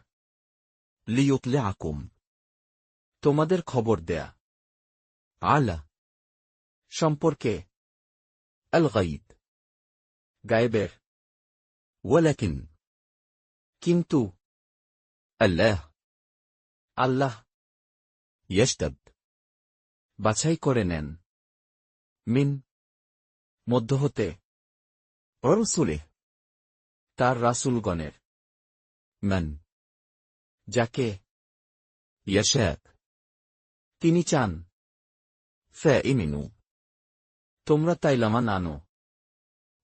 লিয়ুতলিআকুম তোমাদের খবর দেয়া আলা সম্পর্কে আল গায়ব গায়েবের ওয়ালাকিন কিন্তু আল্লাহ ইয়াশতাব বাছাই করে নেন মিন মধ্য হতে রসুলে তার রাসূলগণের মান যাকে ইয়াশা তিনি চান ফাইমিনু তোমরা তাই লামান আনো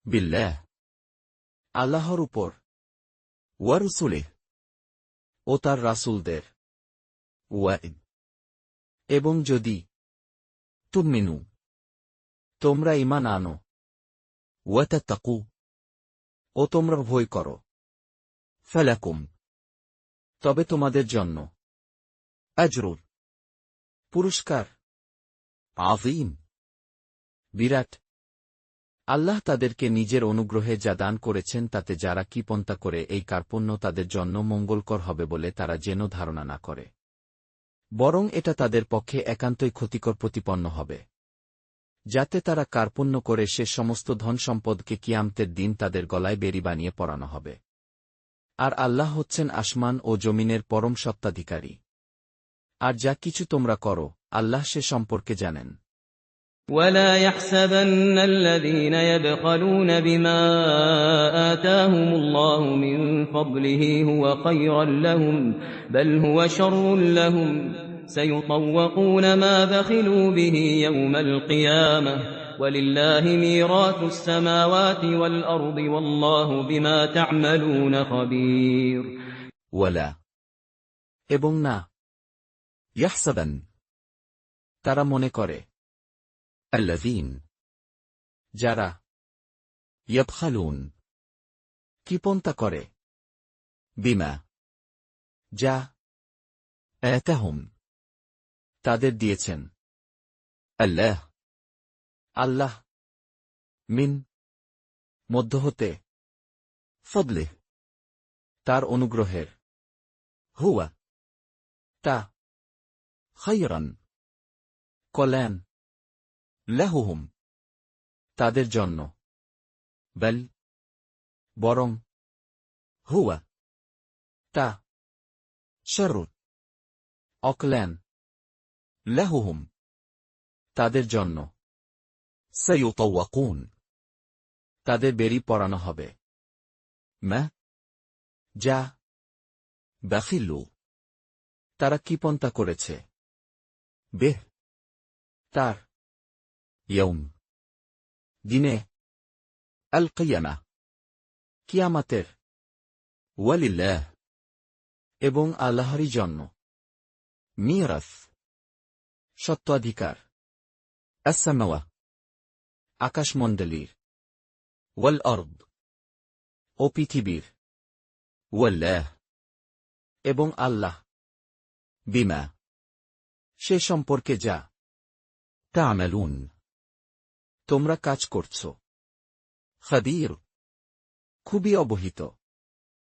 বিল্লাহ আল্লাহর উপর ওয়া রুসুলিহ ও তার রাসূলদের ওয়াইদ এবং যদি তুমিনু তোমরা ঈমান আনো ওয়া তাত্তাকু ও তোমরা ভয় করো ফালাকুম তবে তোমাদের জন্য আজরুর পুরস্কার আযীম বিরাট আল্লাহ তাদেরকে নিজের অনুগ্রহে যা দান করেছেন তাতে যারা কৃপণতা করে এই কার্পণ্য তাদের জন্য মঙ্গলকর হবে বলে তারা যেন ধারণা না করে, বরং এটা তাদের পক্ষে একান্তই ক্ষতিকর প্রতিপন্ন হবে, যাতে তারা কার্পণ্য করে সে সমস্ত ধন সম্পদকে কিয়ামতের দিন তাদের গলায় বেড়ি বানিয়ে পরানো হবে। আর আল্লাহ হচ্ছেন আসমান ও জমিনের পরম সত্ত্বাধিকারী। আর যা কিছু তোমরা করো আল্লাহ সে সম্পর্কে জানেন। ولا يحسبن الذين يبخلون بما آتاهم الله من فضله هو خيرا لهم بل هو شر لهم سيطوقون ما بخلوا به يوم القيامة ولله ميراث السماوات والأرض والله بما تعملون خبير ولا এবং না ইয়াহসাবান তারা মনে করে আল্লাযীন যারা ইয়াবখালুন কৃপণতা করে বিমা যা আতাহুম তাদের দিয়েছেন আল্লাহ মিন মধ্য হতে ফদলিহ তার অনুগ্রহের হুয়া তা খায়রান কল্যাণ লাহুহুম তাদের জন্য বল বরং হুয়া তা শাররুন অকল্যাণ লাহুহুম তাদের জন্য সায়ুতাওয়াকুন তাদের বেরি পরানো হবে মা যা বাখিলু তারা কৃপণতা করেছে বেহ তার ইয়ৌম দিনে আল কিয়ামা কিয়ামাতের ওয়ালিল্লাহ এবং আল্লাহরই জন্য মিরাস সত্ত্বাধিকার আসসামাওয়া আকাশমণ্ডলীর ওয়াল আরদ ও পৃথিবীর ওয়াল্লাহ এবং আল্লাহ বিমা সে সম্পর্কে যা তা'মালুন তোমরা কাজ করছ খাবীর খুবই অবহিত।